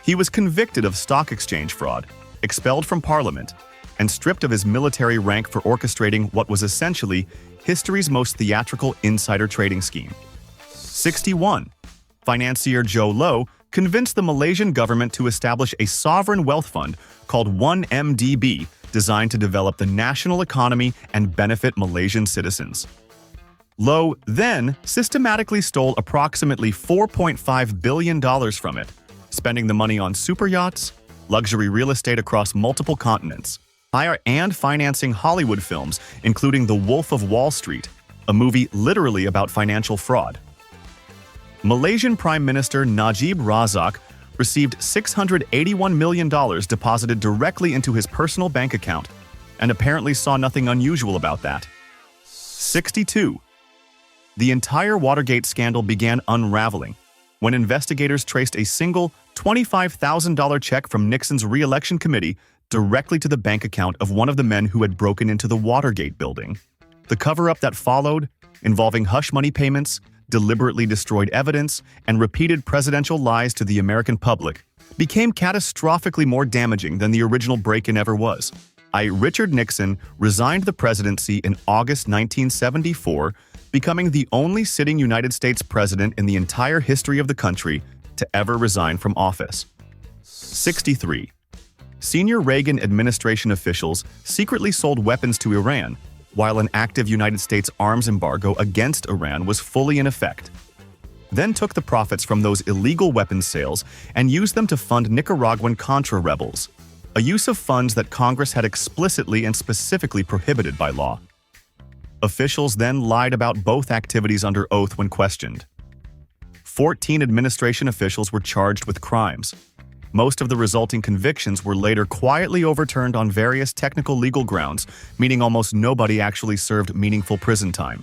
A: He was convicted of stock exchange fraud, expelled from Parliament, and stripped of his military rank for orchestrating what was essentially history's most theatrical insider trading scheme. 61. Financier Joe Low convinced the Malaysian government to establish a sovereign wealth fund called 1MDB, designed to develop the national economy and benefit Malaysian citizens. Low then systematically stole approximately $4.5 billion from it, spending the money on super yachts, luxury real estate across multiple continents, and financing Hollywood films, including The Wolf of Wall Street, a movie literally about financial fraud. Malaysian Prime Minister Najib Razak received $681 million deposited directly into his personal bank account, and apparently saw nothing unusual about that. 62. The entire Watergate scandal began unraveling when investigators traced a single $25,000 check from Nixon's re-election committee directly to the bank account of one of the men who had broken into the Watergate building. The cover-up that followed, involving hush money payments, deliberately destroyed evidence, and repeated presidential lies to the American public, became catastrophically more damaging than the original break-in ever was. Richard Nixon resigned the presidency in August 1974, becoming the only sitting United States president in the entire history of the country to ever resign from office. 63. Senior Reagan administration officials secretly sold weapons to Iran, while an active United States arms embargo against Iran was fully in effect. Then took the profits from those illegal weapons sales and used them to fund Nicaraguan Contra rebels, a use of funds that Congress had explicitly and specifically prohibited by law. Officials then lied about both activities under oath when questioned. 14 administration officials were charged with crimes. Most of the resulting convictions were later quietly overturned on various technical legal grounds, meaning almost nobody actually served meaningful prison time.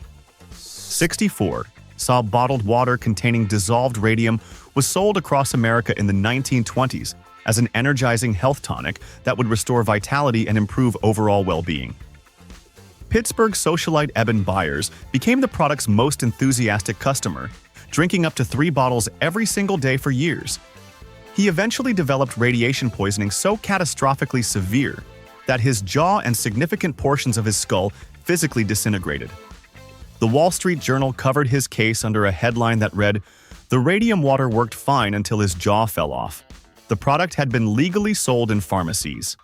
A: 64. Saw bottled water containing dissolved radium was sold across America in the 1920s as an energizing health tonic that would restore vitality and improve overall well-being. Pittsburgh socialite Eben Byers became the product's most enthusiastic customer, drinking up to 3 bottles every single day for years. He eventually developed radiation poisoning so catastrophically severe that his jaw and significant portions of his skull physically disintegrated. The Wall Street Journal covered his case under a headline that read, "The radium water worked fine until his jaw fell off." The product had been legally sold in pharmacies.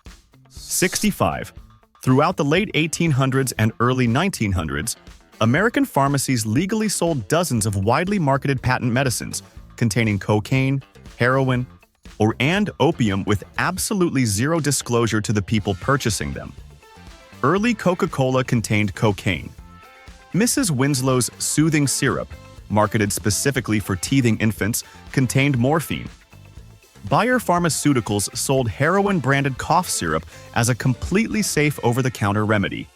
A: 65. Throughout the late 1800s and early 1900s, American pharmacies legally sold dozens of widely marketed patent medicines containing cocaine, heroin, and opium with absolutely zero disclosure to the people purchasing them. Early Coca-Cola contained cocaine. Mrs. Winslow's soothing syrup, marketed specifically for teething infants, contained morphine. Bayer Pharmaceuticals sold heroin-branded cough syrup as a completely safe over-the-counter remedy.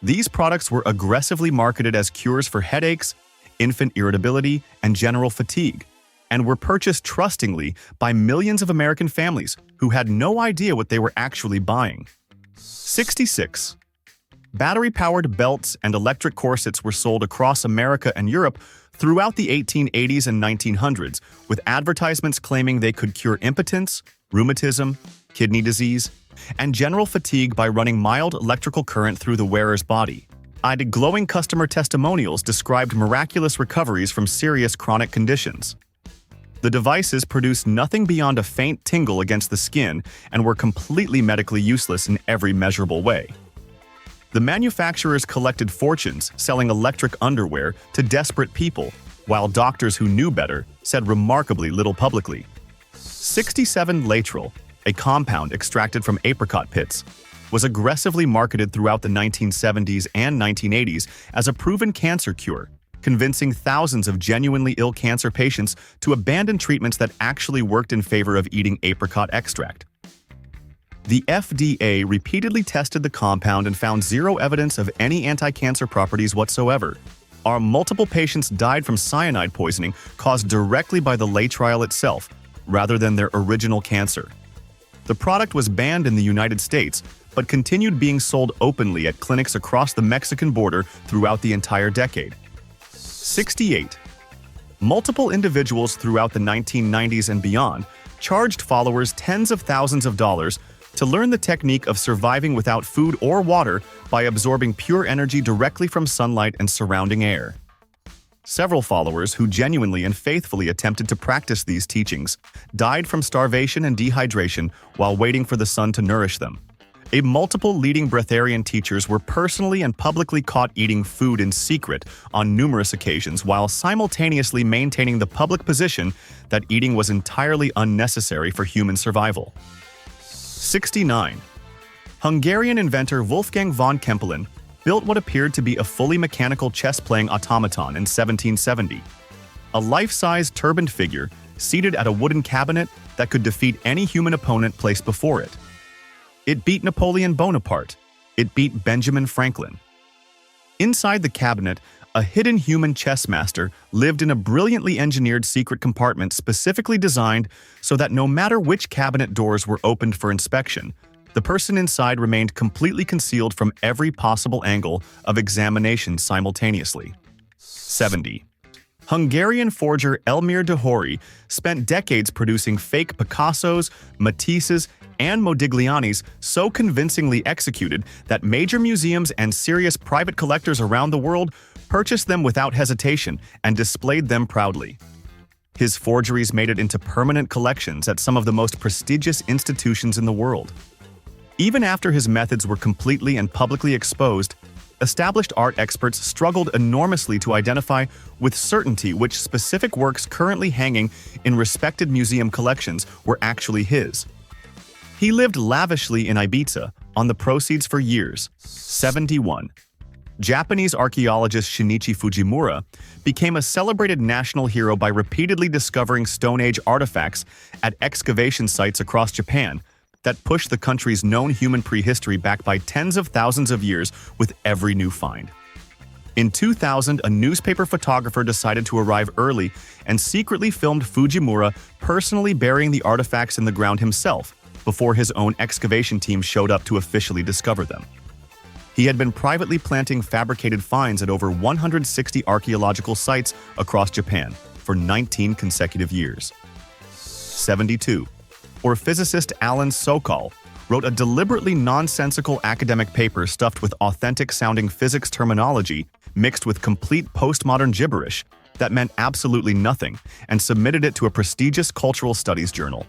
A: These products were aggressively marketed as cures for headaches, infant irritability, and general fatigue, and were purchased trustingly by millions of American families who had no idea what they were actually buying. 66. Battery-powered belts and electric corsets were sold across America and Europe throughout the 1880s and 1900s, with advertisements claiming they could cure impotence, rheumatism, kidney disease, and general fatigue by running mild electrical current through the wearer's body. Glowing customer testimonials described miraculous recoveries from serious chronic conditions. The devices produced nothing beyond a faint tingle against the skin and were completely medically useless in every measurable way. The manufacturers collected fortunes selling electric underwear to desperate people, while doctors who knew better said remarkably little publicly. 67 laetrile, a compound extracted from apricot pits, was aggressively marketed throughout the 1970s and 1980s as a proven cancer cure, convincing thousands of genuinely ill cancer patients to abandon treatments that actually worked in favor of eating apricot extract. The FDA repeatedly tested the compound and found zero evidence of any anti-cancer properties whatsoever. Multiple patients died from cyanide poisoning caused directly by the laetrile itself, rather than their original cancer. The product was banned in the United States, but continued being sold openly at clinics across the Mexican border throughout the entire decade. 68. Multiple individuals throughout the 1990s and beyond charged followers tens of thousands of dollars to learn the technique of surviving without food or water by absorbing pure energy directly from sunlight and surrounding air. Several followers who genuinely and faithfully attempted to practice these teachings died from starvation and dehydration while waiting for the sun to nourish them. Multiple leading breatharian teachers were personally and publicly caught eating food in secret on numerous occasions while simultaneously maintaining the public position that eating was entirely unnecessary for human survival. 69. Hungarian inventor Wolfgang von Kempelen built what appeared to be a fully mechanical chess-playing automaton in 1770. A life-size turbaned figure seated at a wooden cabinet that could defeat any human opponent placed before it. It beat Napoleon Bonaparte. It beat Benjamin Franklin. Inside the cabinet, a hidden human chess master lived in a brilliantly engineered secret compartment specifically designed so that no matter which cabinet doors were opened for inspection, the person inside remained completely concealed from every possible angle of examination simultaneously. 70. Hungarian forger Elmir Dahori spent decades producing fake Picassos, Matisses, and Modiglianis so convincingly executed that major museums and serious private collectors around the world purchased them without hesitation and displayed them proudly. His forgeries made it into permanent collections at some of the most prestigious institutions in the world. Even after his methods were completely and publicly exposed, established art experts struggled enormously to identify with certainty which specific works currently hanging in respected museum collections were actually his. He lived lavishly in Ibiza on the proceeds for years. 71. Japanese archaeologist Shinichi Fujimura became a celebrated national hero by repeatedly discovering Stone Age artifacts at excavation sites across Japan that pushed the country's known human prehistory back by tens of thousands of years with every new find. In 2000, a newspaper photographer decided to arrive early and secretly filmed Fujimura personally burying the artifacts in the ground himself before his own excavation team showed up to officially discover them. He had been privately planting fabricated finds at over 160 archaeological sites across Japan for 19 consecutive years. 72. Physicist Alan Sokal wrote a deliberately nonsensical academic paper stuffed with authentic-sounding physics terminology mixed with complete postmodern gibberish that meant absolutely nothing and submitted it to a prestigious cultural studies journal.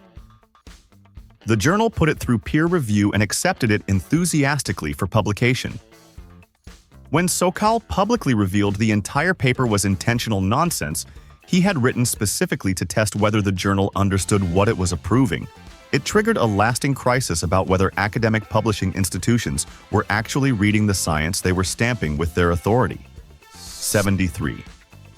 A: The journal put it through peer review and accepted it enthusiastically for publication. When Sokal publicly revealed the entire paper was intentional nonsense, he had written specifically to test whether the journal understood what it was approving. It triggered a lasting crisis about whether academic publishing institutions were actually reading the science they were stamping with their authority. 73.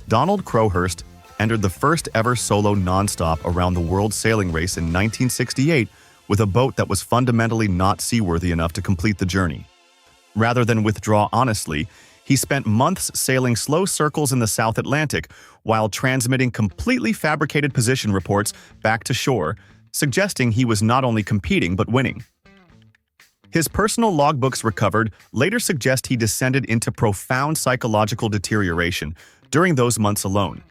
A: Donald Crowhurst entered the first ever solo nonstop around the world sailing race in 1968 with a boat that was fundamentally not seaworthy enough to complete the journey. Rather than withdraw honestly, he spent months sailing slow circles in the South Atlantic while transmitting completely fabricated position reports back to shore, suggesting he was not only competing but winning. His personal logbooks recovered later suggest he descended into profound psychological deterioration during those months alone.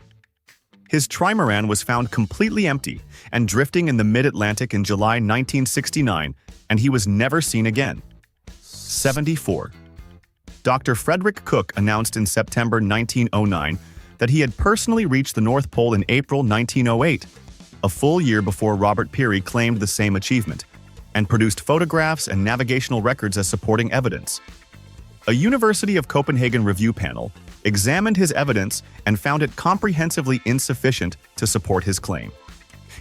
A: His trimaran was found completely empty and drifting in the mid-Atlantic in July 1969, and he was never seen again. 74. Dr. Frederick Cook announced in September 1909 that he had personally reached the North Pole in April 1908, a full year before Robert Peary claimed the same achievement, and produced photographs and navigational records as supporting evidence. A University of Copenhagen review panel examined his evidence and found it comprehensively insufficient to support his claim.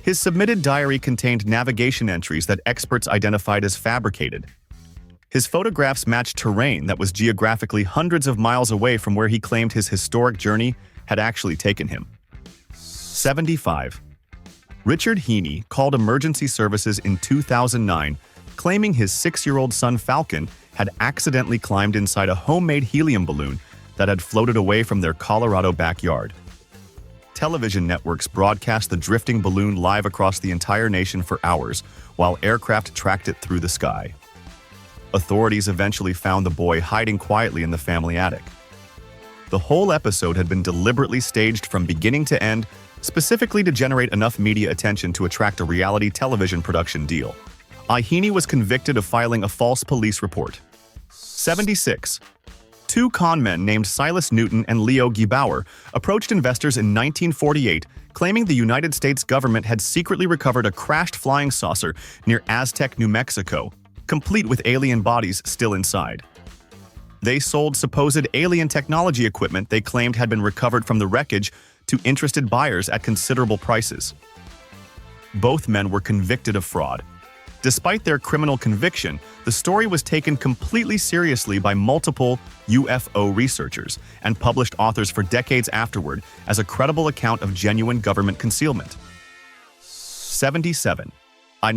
A: His submitted diary contained navigation entries that experts identified as fabricated. His photographs matched terrain that was geographically hundreds of miles away from where he claimed his historic journey had actually taken him. 75. Richard Heaney called emergency services in 2009, claiming his 6-year-old son Falcon had accidentally climbed inside a homemade helium balloon that had floated away from their Colorado backyard. Television networks broadcast the drifting balloon live across the entire nation for hours, while aircraft tracked it through the sky. Authorities eventually found the boy hiding quietly in the family attic. The whole episode had been deliberately staged from beginning to end, specifically to generate enough media attention to attract a reality television production deal. Heaney was convicted of filing a false police report. 76. Two con men named Silas Newton and Leo Gebauer approached investors in 1948, claiming the United States government had secretly recovered a crashed flying saucer near Aztec, New Mexico, complete with alien bodies still inside. They sold supposed alien technology equipment they claimed had been recovered from the wreckage to interested buyers at considerable prices. Both men were convicted of fraud. Despite their criminal conviction, the story was taken completely seriously by multiple UFO researchers and published authors for decades afterward as a credible account of genuine government concealment. 77.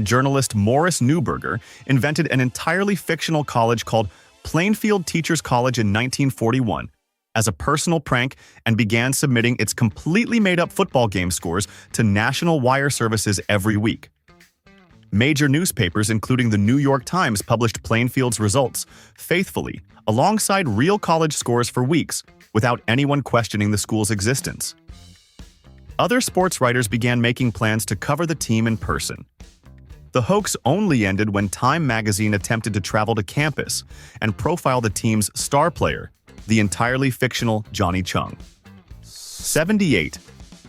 A: Journalist Morris Newberger invented an entirely fictional college called Plainfield Teachers College in 1941 as a personal prank and began submitting its completely made-up football game scores to national wire services every week. Major newspapers, including the New York Times, published Plainfield's results faithfully, alongside real college scores for weeks, without anyone questioning the school's existence. Other sports writers began making plans to cover the team in person. The hoax only ended when Time magazine attempted to travel to campus and profile the team's star player, the entirely fictional Johnny Chung. 78.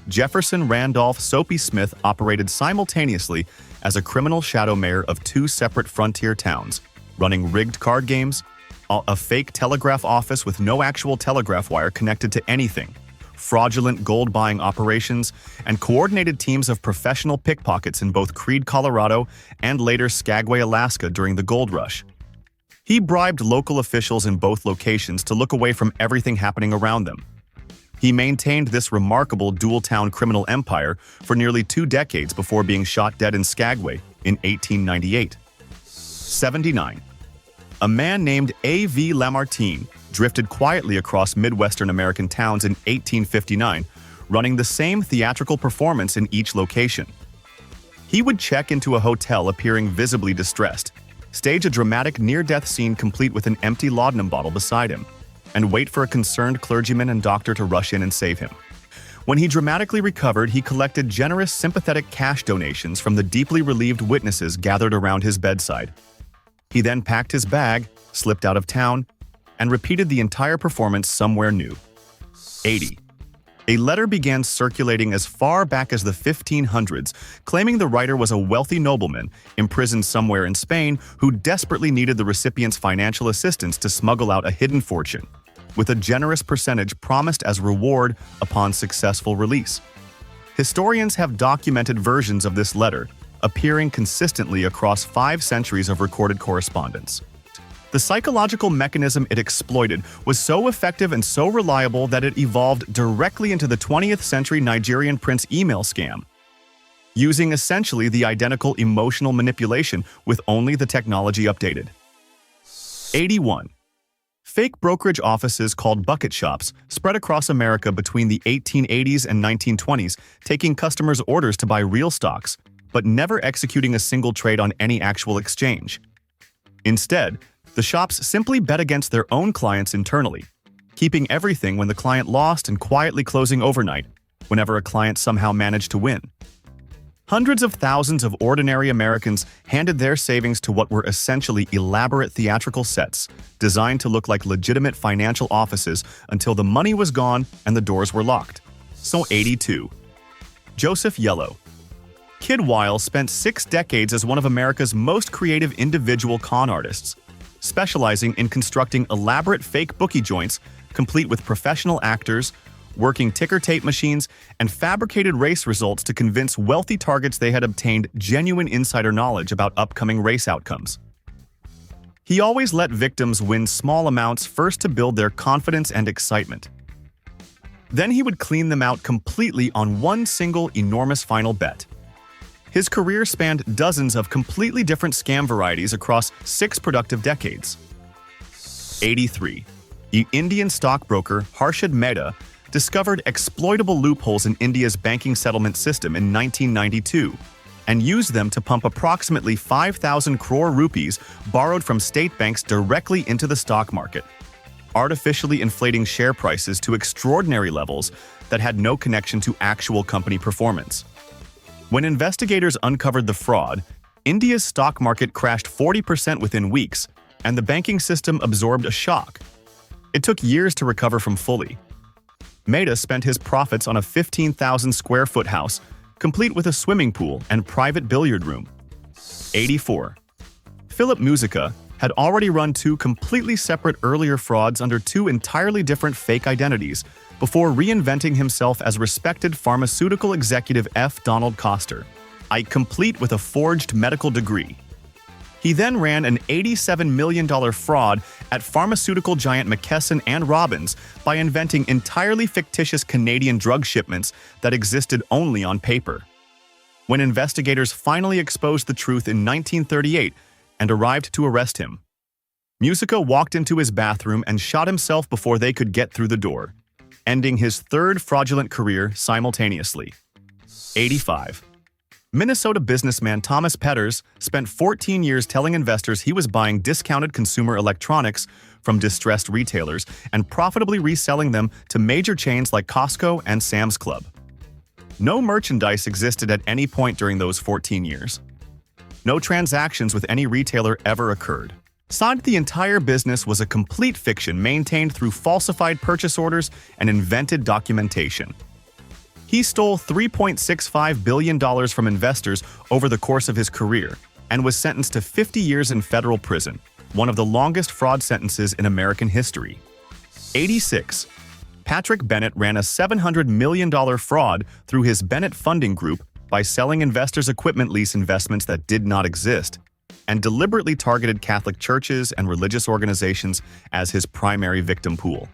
A: Jefferson Randolph Soapy Smith operated simultaneously as a criminal shadow mayor of two separate frontier towns, running rigged card games, a fake telegraph office with no actual telegraph wire connected to anything, fraudulent gold-buying operations, and coordinated teams of professional pickpockets in both Creede, Colorado, and later Skagway, Alaska during the gold rush. He bribed local officials in both locations to look away from everything happening around them. He maintained this remarkable dual-town criminal empire for nearly 2 decades before being shot dead in Skagway in 1898. 79. A man named A.V. Lamartine drifted quietly across Midwestern American towns in 1859, running the same theatrical performance in each location. He would check into a hotel appearing visibly distressed, stage a dramatic near-death scene complete with an empty laudanum bottle beside him, and wait for a concerned clergyman and doctor to rush in and save him. When he dramatically recovered, he collected generous, sympathetic cash donations from the deeply relieved witnesses gathered around his bedside. He then packed his bag, slipped out of town, and repeated the entire performance somewhere new. 80. A letter began circulating as far back as the 1500s, claiming the writer was a wealthy nobleman imprisoned somewhere in Spain who desperately needed the recipient's financial assistance to smuggle out a hidden fortune, with a generous percentage promised as reward upon successful release. Historians have documented versions of this letter, appearing consistently across 5 centuries of recorded correspondence. The psychological mechanism it exploited was so effective and so reliable that it evolved directly into the 20th century Nigerian prince email scam, using essentially the identical emotional manipulation with only the technology updated. 81. Fake brokerage offices called bucket shops spread across America between the 1880s and 1920s, taking customers' orders to buy real stocks, but never executing a single trade on any actual exchange. Instead, the shops simply bet against their own clients internally, keeping everything when the client lost and quietly closing overnight whenever a client somehow managed to win. Hundreds of thousands of ordinary Americans handed their savings to what were essentially elaborate theatrical sets designed to look like legitimate financial offices until the money was gone and the doors were locked. So 82. Joseph Yellow. Kid Weil spent 6 decades as one of America's most creative individual con artists, specializing in constructing elaborate fake bookie joints complete with professional actors, working ticker tape machines, and fabricated race results to convince wealthy targets they had obtained genuine insider knowledge about upcoming race outcomes. He always let victims win small amounts first to build their confidence and excitement. Then he would clean them out completely on one single enormous final bet. His career spanned dozens of completely different scam varieties across 6 productive decades. 83. The Indian stockbroker Harshad Mehta discovered exploitable loopholes in India's banking settlement system in 1992 and used them to pump approximately 5,000 crore rupees borrowed from state banks directly into the stock market, artificially inflating share prices to extraordinary levels that had no connection to actual company performance. When investigators uncovered the fraud, India's stock market crashed 40% within weeks, and the banking system absorbed a shock. It took years to recover from fully. Mehta spent his profits on a 15,000 square foot house, complete with a swimming pool and private billiard room. 84. Philip Musica had already run 2 completely separate earlier frauds under 2 entirely different fake identities before reinventing himself as respected pharmaceutical executive F. Donald Coster, complete with a forged medical degree. He then ran an $87 million fraud at pharmaceutical giant McKesson and Robbins by inventing entirely fictitious Canadian drug shipments that existed only on paper. When investigators finally exposed the truth in 1938 and arrived to arrest him, Musica walked into his bathroom and shot himself before they could get through the door, ending his 3rd fraudulent career simultaneously. 85. Minnesota businessman Thomas Petters spent 14 years telling investors he was buying discounted consumer electronics from distressed retailers and profitably reselling them to major chains like Costco and Sam's Club. No merchandise existed at any point during those 14 years. No transactions with any retailer ever occurred. The entire business was a complete fiction maintained through falsified purchase orders and invented documentation. He stole $3.65 billion from investors over the course of his career and was sentenced to 50 years in federal prison, one of the longest fraud sentences in American history. 86. Patrick Bennett ran a $700 million fraud through his Bennett Funding Group by selling investors equipment lease investments that did not exist, and deliberately targeted Catholic churches and religious organizations as his primary victim pool.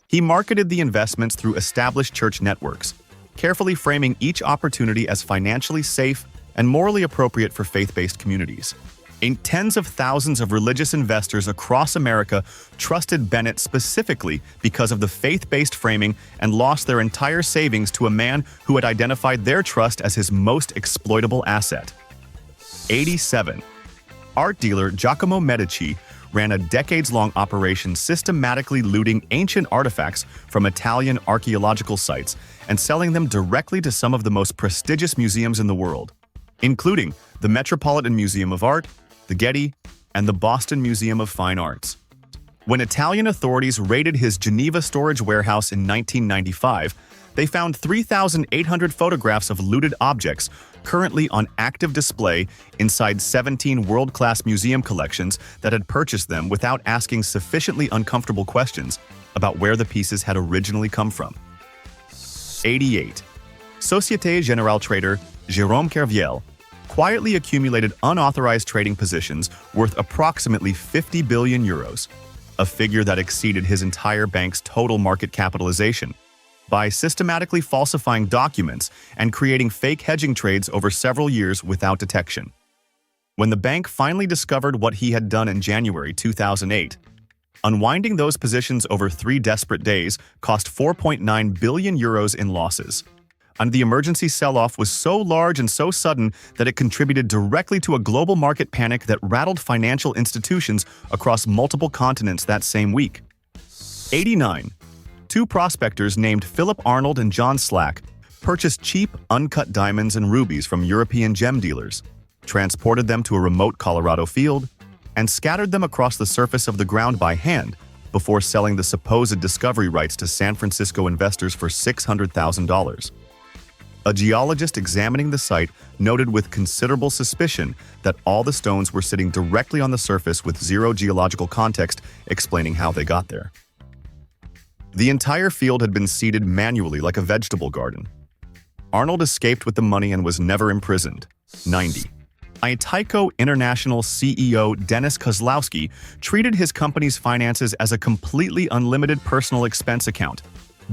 A: He marketed the investments through established church networks, carefully framing each opportunity as financially safe and morally appropriate for faith-based communities. Tens of thousands of religious investors across America trusted Bennett specifically because of the faith-based framing and lost their entire savings to a man who had identified their trust as his most exploitable asset. 87. Art dealer Giacomo Medici ran a decades-long operation systematically looting ancient artifacts from Italian archaeological sites and selling them directly to some of the most prestigious museums in the world, including the Metropolitan Museum of Art, the Getty, and the Boston Museum of Fine Arts. When Italian authorities raided his Geneva storage warehouse in 1995, they found 3,800 photographs of looted objects currently on active display inside 17 world-class museum collections that had purchased them without asking sufficiently uncomfortable questions about where the pieces had originally come from. 88. Société Générale trader Jérôme Kerviel quietly accumulated unauthorized trading positions worth approximately 50 billion euros, a figure that exceeded his entire bank's total market capitalization, by systematically falsifying documents and creating fake hedging trades over several years without detection. When the bank finally discovered what he had done in January 2008, unwinding those positions over 3 desperate days cost 4.9 billion euros in losses, and the emergency sell-off was so large and so sudden that it contributed directly to a global market panic that rattled financial institutions across multiple continents that same week. 89. Two prospectors named Philip Arnold and John Slack purchased cheap, uncut diamonds and rubies from European gem dealers, transported them to a remote Colorado field, and scattered them across the surface of the ground by hand before selling the supposed discovery rights to San Francisco investors for $600,000. A geologist examining the site noted with considerable suspicion that all the stones were sitting directly on the surface with zero geological context explaining how they got there. The entire field had been seeded manually like a vegetable garden. Arnold escaped with the money and was never imprisoned. 90. Tyco International CEO Dennis Kozlowski treated his company's finances as a completely unlimited personal expense account,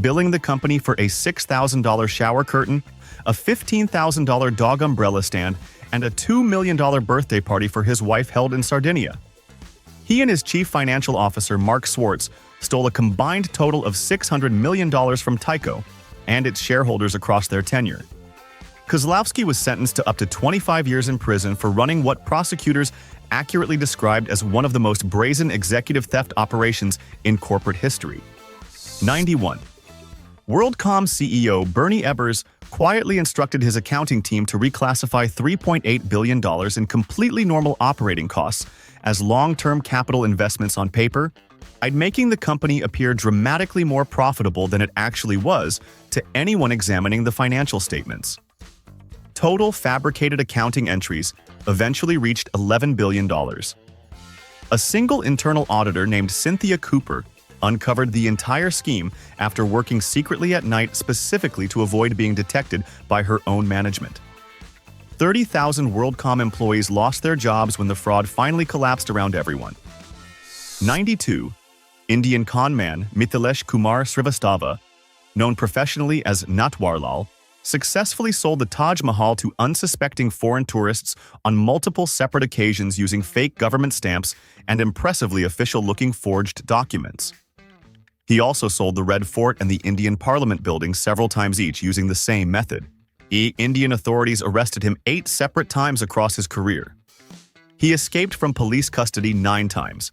A: billing the company for a $6,000 shower curtain, a $15,000 dog umbrella stand, and a $2 million birthday party for his wife held in Sardinia. He and his chief financial officer, Mark Swartz, stole a combined total of $600 million from Tyco and its shareholders across their tenure. Kozlowski was sentenced to up to 25 years in prison for running what prosecutors accurately described as one of the most brazen executive theft operations in corporate history. 91. WorldCom CEO Bernie Ebbers quietly instructed his accounting team to reclassify $3.8 billion in completely normal operating costs as long-term capital investments on paper, making the company appear dramatically more profitable than it actually was to anyone examining the financial statements. Total fabricated accounting entries eventually reached $11 billion. A single internal auditor named Cynthia Cooper uncovered the entire scheme after working secretly at night specifically to avoid being detected by her own management. 30,000 WorldCom employees lost their jobs when the fraud finally collapsed around everyone. 92. Indian conman Mithilesh Kumar Srivastava, known professionally as Natwarlal, successfully sold the Taj Mahal to unsuspecting foreign tourists on multiple separate occasions using fake government stamps and impressively official-looking forged documents. He also sold the Red Fort and the Indian Parliament building several times each using the same method. Indian authorities arrested him 8 separate times across his career. He escaped from police custody 9 times.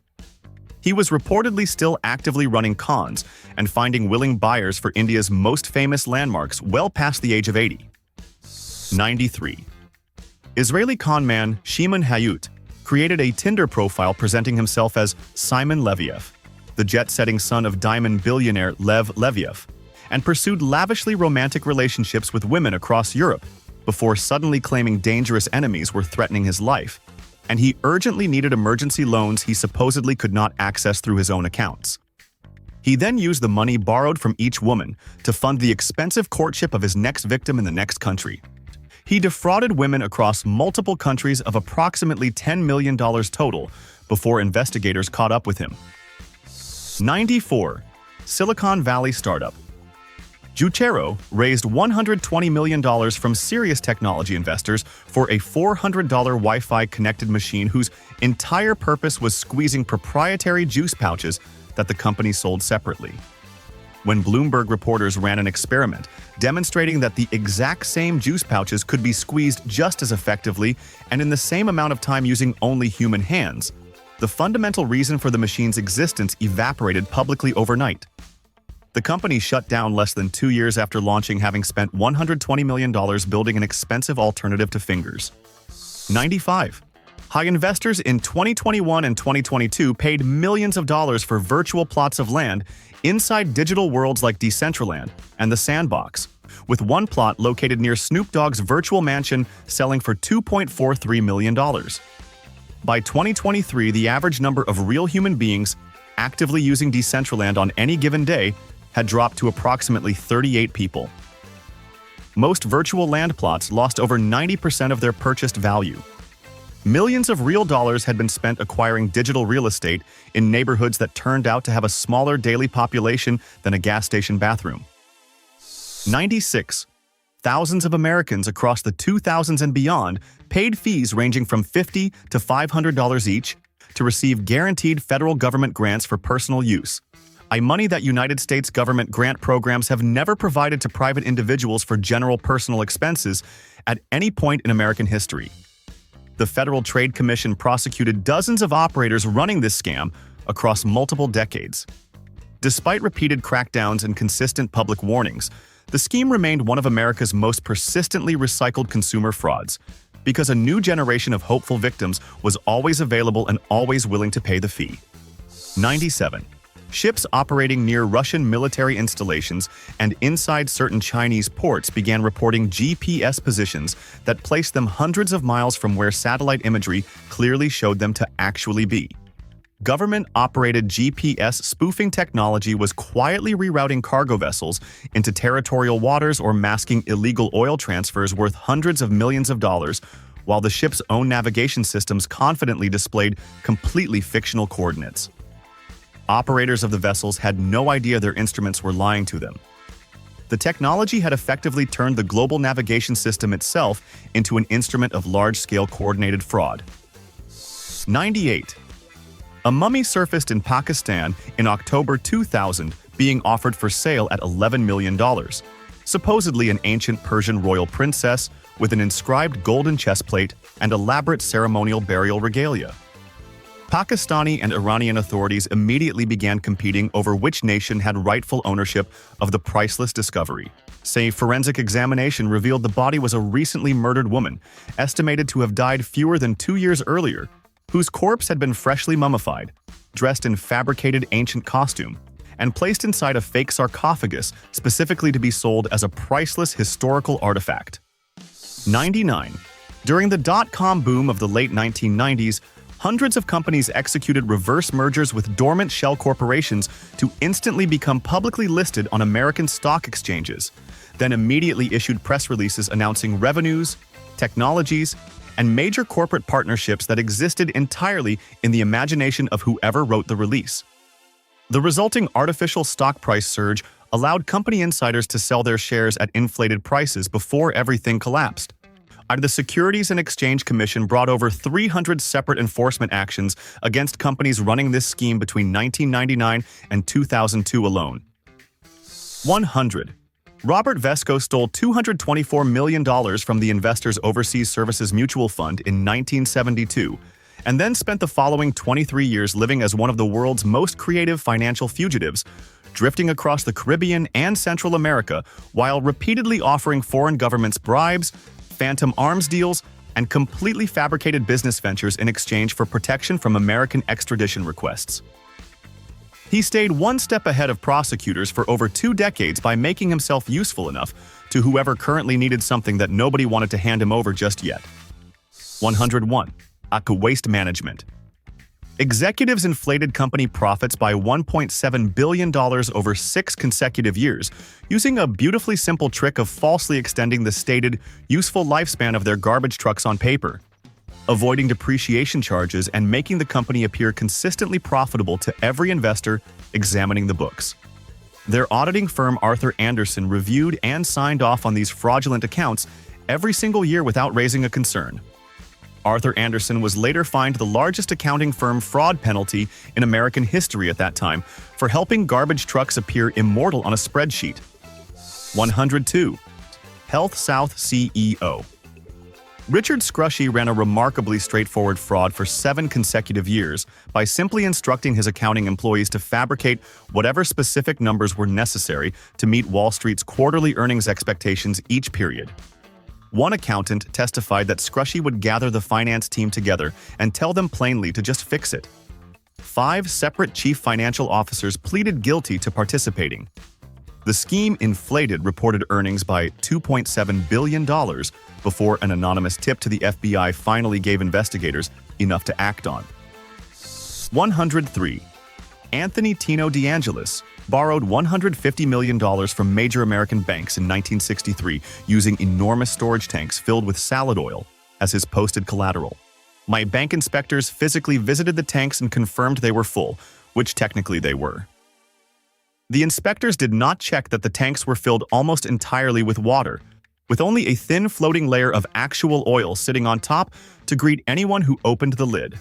A: He was reportedly still actively running cons and finding willing buyers for India's most famous landmarks well past the age of 80. 93. Israeli conman Shimon Hayut created a Tinder profile presenting himself as Simon Leviev, the jet-setting son of diamond billionaire Lev Leviev, and pursued lavishly romantic relationships with women across Europe before suddenly claiming dangerous enemies were threatening his life, and he urgently needed emergency loans he supposedly could not access through his own accounts. He then used the money borrowed from each woman to fund the expensive courtship of his next victim in the next country. He defrauded women across multiple countries of approximately $10 million total before investigators caught up with him. 94. Silicon Valley startup Juchero raised $120 million from serious technology investors for a $400 Wi-Fi connected machine whose entire purpose was squeezing proprietary juice pouches that the company sold separately. When Bloomberg reporters ran an experiment demonstrating that the exact same juice pouches could be squeezed just as effectively and in the same amount of time using only human hands, the fundamental reason for the machine's existence evaporated publicly overnight. The company shut down less than 2 years after launching, having spent $120 million building an expensive alternative to fingers. 95. High investors in 2021 and 2022 paid millions of dollars for virtual plots of land inside digital worlds like Decentraland and The Sandbox, with one plot located near Snoop Dogg's virtual mansion selling for $2.43 million. By 2023, the average number of real human beings actively using Decentraland on any given day had dropped to approximately 38 people. Most virtual land plots lost over 90% of their purchased value. Millions of real dollars had been spent acquiring digital real estate in neighborhoods that turned out to have a smaller daily population than a gas station bathroom. 96. Thousands of Americans across the 2000s and beyond paid fees ranging from $50 to $500 each to receive guaranteed federal government grants for personal use, money that United States government grant programs have never provided to private individuals for general personal expenses at any point in American history. The Federal Trade Commission prosecuted dozens of operators running this scam across multiple decades. Despite repeated crackdowns and consistent public warnings, the scheme remained one of America's most persistently recycled consumer frauds, because a new generation of hopeful victims was always available and always willing to pay the fee. 97. Ships operating near Russian military installations and inside certain Chinese ports began reporting GPS positions that placed them hundreds of miles from where satellite imagery clearly showed them to actually be. Government-operated GPS spoofing technology was quietly rerouting cargo vessels into territorial waters or masking illegal oil transfers worth hundreds of millions of dollars, while the ship's own navigation systems confidently displayed completely fictional coordinates. Operators of the vessels had no idea their instruments were lying to them. The technology had effectively turned the global navigation system itself into an instrument of large-scale coordinated fraud. 98. A mummy surfaced in Pakistan in October 2000, being offered for sale at $11 million. Supposedly an ancient Persian royal princess with an inscribed golden chestplate and elaborate ceremonial burial regalia. Pakistani and Iranian authorities immediately began competing over which nation had rightful ownership of the priceless discovery. A forensic examination revealed the body was a recently murdered woman, estimated to have died fewer than 2 years earlier, whose corpse had been freshly mummified, dressed in fabricated ancient costume, and placed inside a fake sarcophagus specifically to be sold as a priceless historical artifact. 99. During the dot-com boom of the late 1990s, hundreds of companies executed reverse mergers with dormant shell corporations to instantly become publicly listed on American stock exchanges, then immediately issued press releases announcing revenues, technologies, and major corporate partnerships that existed entirely in the imagination of whoever wrote the release. The resulting artificial stock price surge allowed company insiders to sell their shares at inflated prices before everything collapsed. The Securities and Exchange Commission brought over 300 separate enforcement actions against companies running this scheme between 1999 and 2002 alone. 100. Robert Vesco stole $224 million from the Investors Overseas Services Mutual Fund in 1972, and then spent the following 23 years living as one of the world's most creative financial fugitives, drifting across the Caribbean and Central America while repeatedly offering foreign governments bribes, phantom arms deals, and completely fabricated business ventures in exchange for protection from American extradition requests. He stayed one step ahead of prosecutors for over 2 decades by making himself useful enough to whoever currently needed something that nobody wanted to hand him over just yet. 101. Waste management. Executives inflated company profits by $1.7 billion over 6 consecutive years, using a beautifully simple trick of falsely extending the stated, useful lifespan of their garbage trucks on paper, avoiding depreciation charges and making the company appear consistently profitable to every investor examining the books. Their auditing firm Arthur Andersen reviewed and signed off on these fraudulent accounts every single year without raising a concern. Arthur Andersen was later fined the largest accounting firm fraud penalty in American history at that time for helping garbage trucks appear immortal on a spreadsheet. 102. Health South CEO. Richard Scrushy ran a remarkably straightforward fraud for 7 consecutive years by simply instructing his accounting employees to fabricate whatever specific numbers were necessary to meet Wall Street's quarterly earnings expectations each period. One accountant testified that Scrushy would gather the finance team together and tell them plainly to just fix it. 5 separate chief financial officers pleaded guilty to participating. The scheme inflated reported earnings by $2.7 billion before an anonymous tip to the FBI finally gave investigators enough to act on. 103. Anthony Tino DeAngelis borrowed $150 million from major American banks in 1963 using enormous storage tanks filled with salad oil as his posted collateral. My bank inspectors physically visited the tanks and confirmed they were full, which technically they were. The inspectors did not check that the tanks were filled almost entirely with water, with only a thin floating layer of actual oil sitting on top to greet anyone who opened the lid.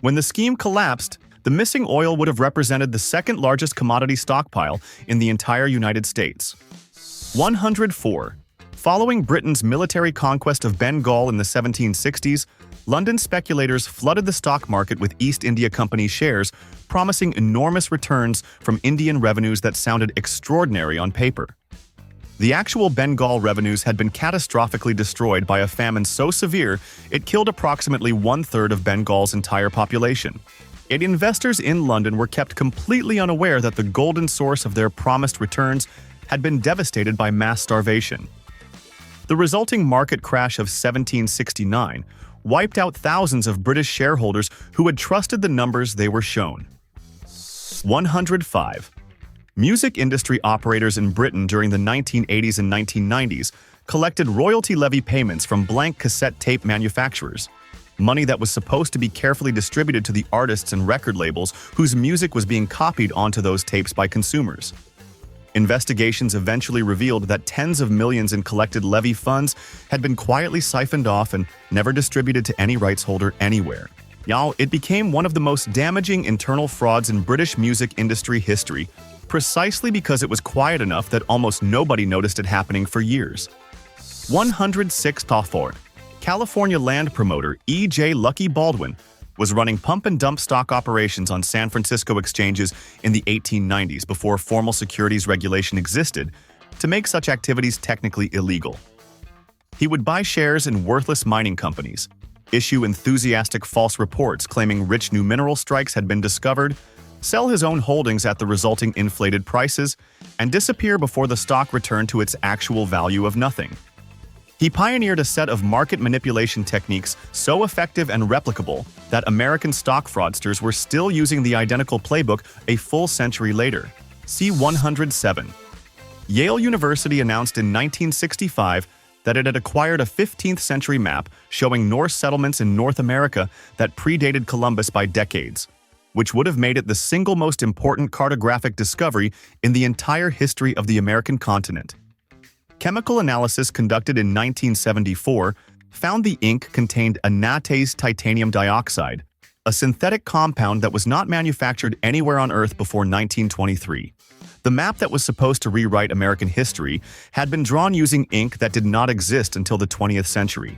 A: When the scheme collapsed, The missing oil would have represented the second largest commodity stockpile in the entire United States. 104. Following Britain's military conquest of Bengal in the 1760s, London speculators flooded the stock market with East India Company shares, promising enormous returns from Indian revenues that sounded extraordinary on paper. The actual Bengal revenues had been catastrophically destroyed by a famine so severe it killed approximately one-third of Bengal's entire population. Yet investors in London were kept completely unaware that the golden source of their promised returns had been devastated by mass starvation. The resulting market crash of 1769 wiped out thousands of British shareholders who had trusted the numbers they were shown. 105. Music industry operators in Britain during the 1980s and 1990s collected royalty levy payments from blank cassette tape manufacturers, money that was supposed to be carefully distributed to the artists and record labels whose music was being copied onto those tapes by consumers. Investigations eventually revealed that tens of millions in collected levy funds had been quietly siphoned off and never distributed to any rights holder anywhere. It became one of the most damaging internal frauds in British music industry history, precisely because it was quiet enough that almost nobody noticed it happening for years. 106. California land promoter E.J. Lucky Baldwin was running pump-and-dump stock operations on San Francisco exchanges in the 1890s before formal securities regulation existed to make such activities technically illegal. He would buy shares in worthless mining companies, issue enthusiastic false reports claiming rich new mineral strikes had been discovered, sell his own holdings at the resulting inflated prices, and disappear before the stock returned to its actual value of nothing. He pioneered a set of market manipulation techniques so effective and replicable that American stock fraudsters were still using the identical playbook a full century later. See 107. Yale University announced in 1965 that it had acquired a 15th century map showing Norse settlements in North America that predated Columbus by decades, which would have made it the single most important cartographic discovery in the entire history of the American continent. Chemical analysis conducted in 1974 found the ink contained anatase titanium dioxide, a synthetic compound that was not manufactured anywhere on Earth before 1923. The map that was supposed to rewrite American history had been drawn using ink that did not exist until the 20th century.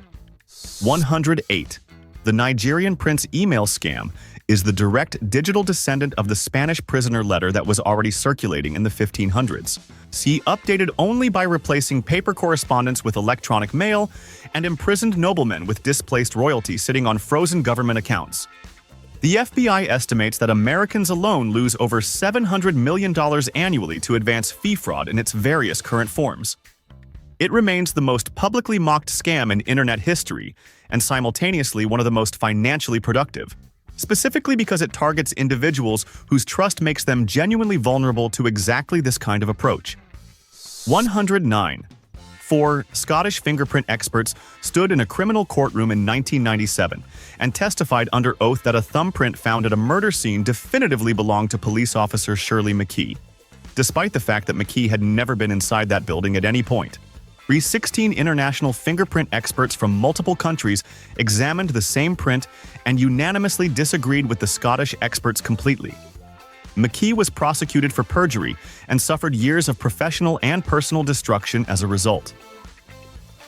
A: 108. The Nigerian prince email scam is the direct digital descendant of the Spanish prisoner letter that was already circulating in the 1500s. See, updated only by replacing paper correspondence with electronic mail and imprisoned noblemen with displaced royalty sitting on frozen government accounts. The FBI estimates that Americans alone lose over $700 million annually to advance fee fraud in its various current forms. It remains the most publicly mocked scam in internet history and simultaneously one of the most financially productive, specifically because it targets individuals whose trust makes them genuinely vulnerable to exactly this kind of approach. 109. 4 Scottish fingerprint experts stood in a criminal courtroom in 1997 and testified under oath that a thumbprint found at a murder scene definitively belonged to police officer Shirley McKee, despite the fact that McKee had never been inside that building at any point. 16 international fingerprint experts from multiple countries examined the same print and unanimously disagreed with the Scottish experts completely. McKee was prosecuted for perjury and suffered years of professional and personal destruction as a result.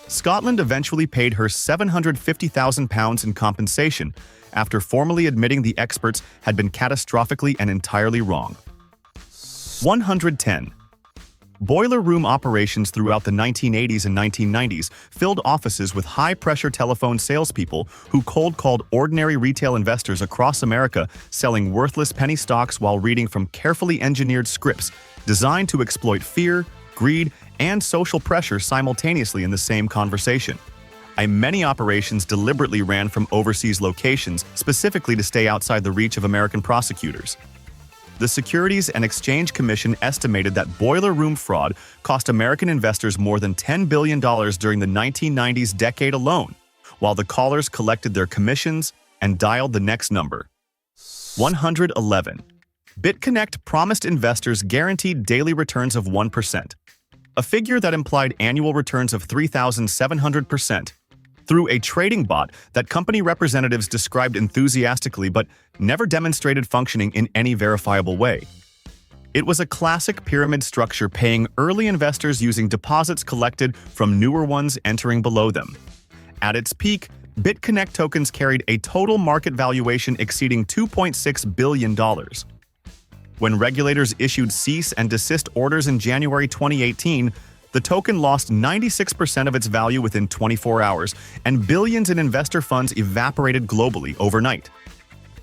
A: Scotland eventually paid her £750,000 in compensation after formally admitting the experts had been catastrophically and entirely wrong. 110. Boiler room operations throughout the 1980s and 1990s filled offices with high-pressure telephone salespeople who cold-called ordinary retail investors across America, selling worthless penny stocks while reading from carefully engineered scripts designed to exploit fear, greed, and social pressure simultaneously in the same conversation. Many operations deliberately ran from overseas locations specifically to stay outside the reach of American prosecutors. The Securities and Exchange Commission estimated that boiler room fraud cost American investors more than $10 billion during the 1990s decade alone, while the callers collected their commissions and dialed the next number. 111. BitConnect promised investors guaranteed daily returns of 1%, a figure that implied annual returns of 3,700%. through a trading bot that company representatives described enthusiastically but never demonstrated functioning in any verifiable way. It was a classic pyramid structure, paying early investors using deposits collected from newer ones entering below them. At its peak, BitConnect tokens carried a total market valuation exceeding $2.6 billion. When regulators issued cease and desist orders in January 2018, the token lost 96% of its value within 24 hours, and billions in investor funds evaporated globally overnight.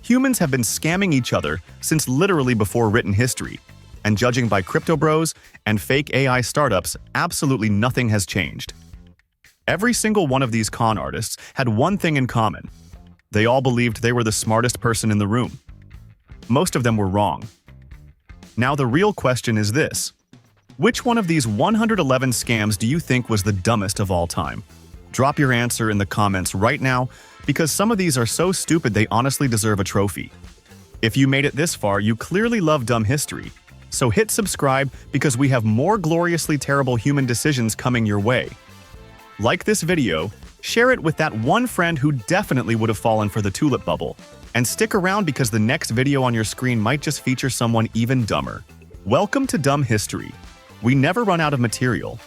A: Humans have been scamming each other since literally before written history, and judging by crypto bros and fake AI startups, absolutely nothing has changed. Every single one of these con artists had one thing in common. They all believed they were the smartest person in the room. Most of them were wrong. Now the real question is this: which one of these 111 scams do you think was the dumbest of all time? Drop your answer in the comments right now, because some of these are so stupid they honestly deserve a trophy. If you made it this far, you clearly love dumb history. So hit subscribe, because we have more gloriously terrible human decisions coming your way. Like this video, share it with that one friend who definitely would have fallen for the tulip bubble, and stick around because the next video on your screen might just feature someone even dumber. Welcome to Dumb History. We never run out of material.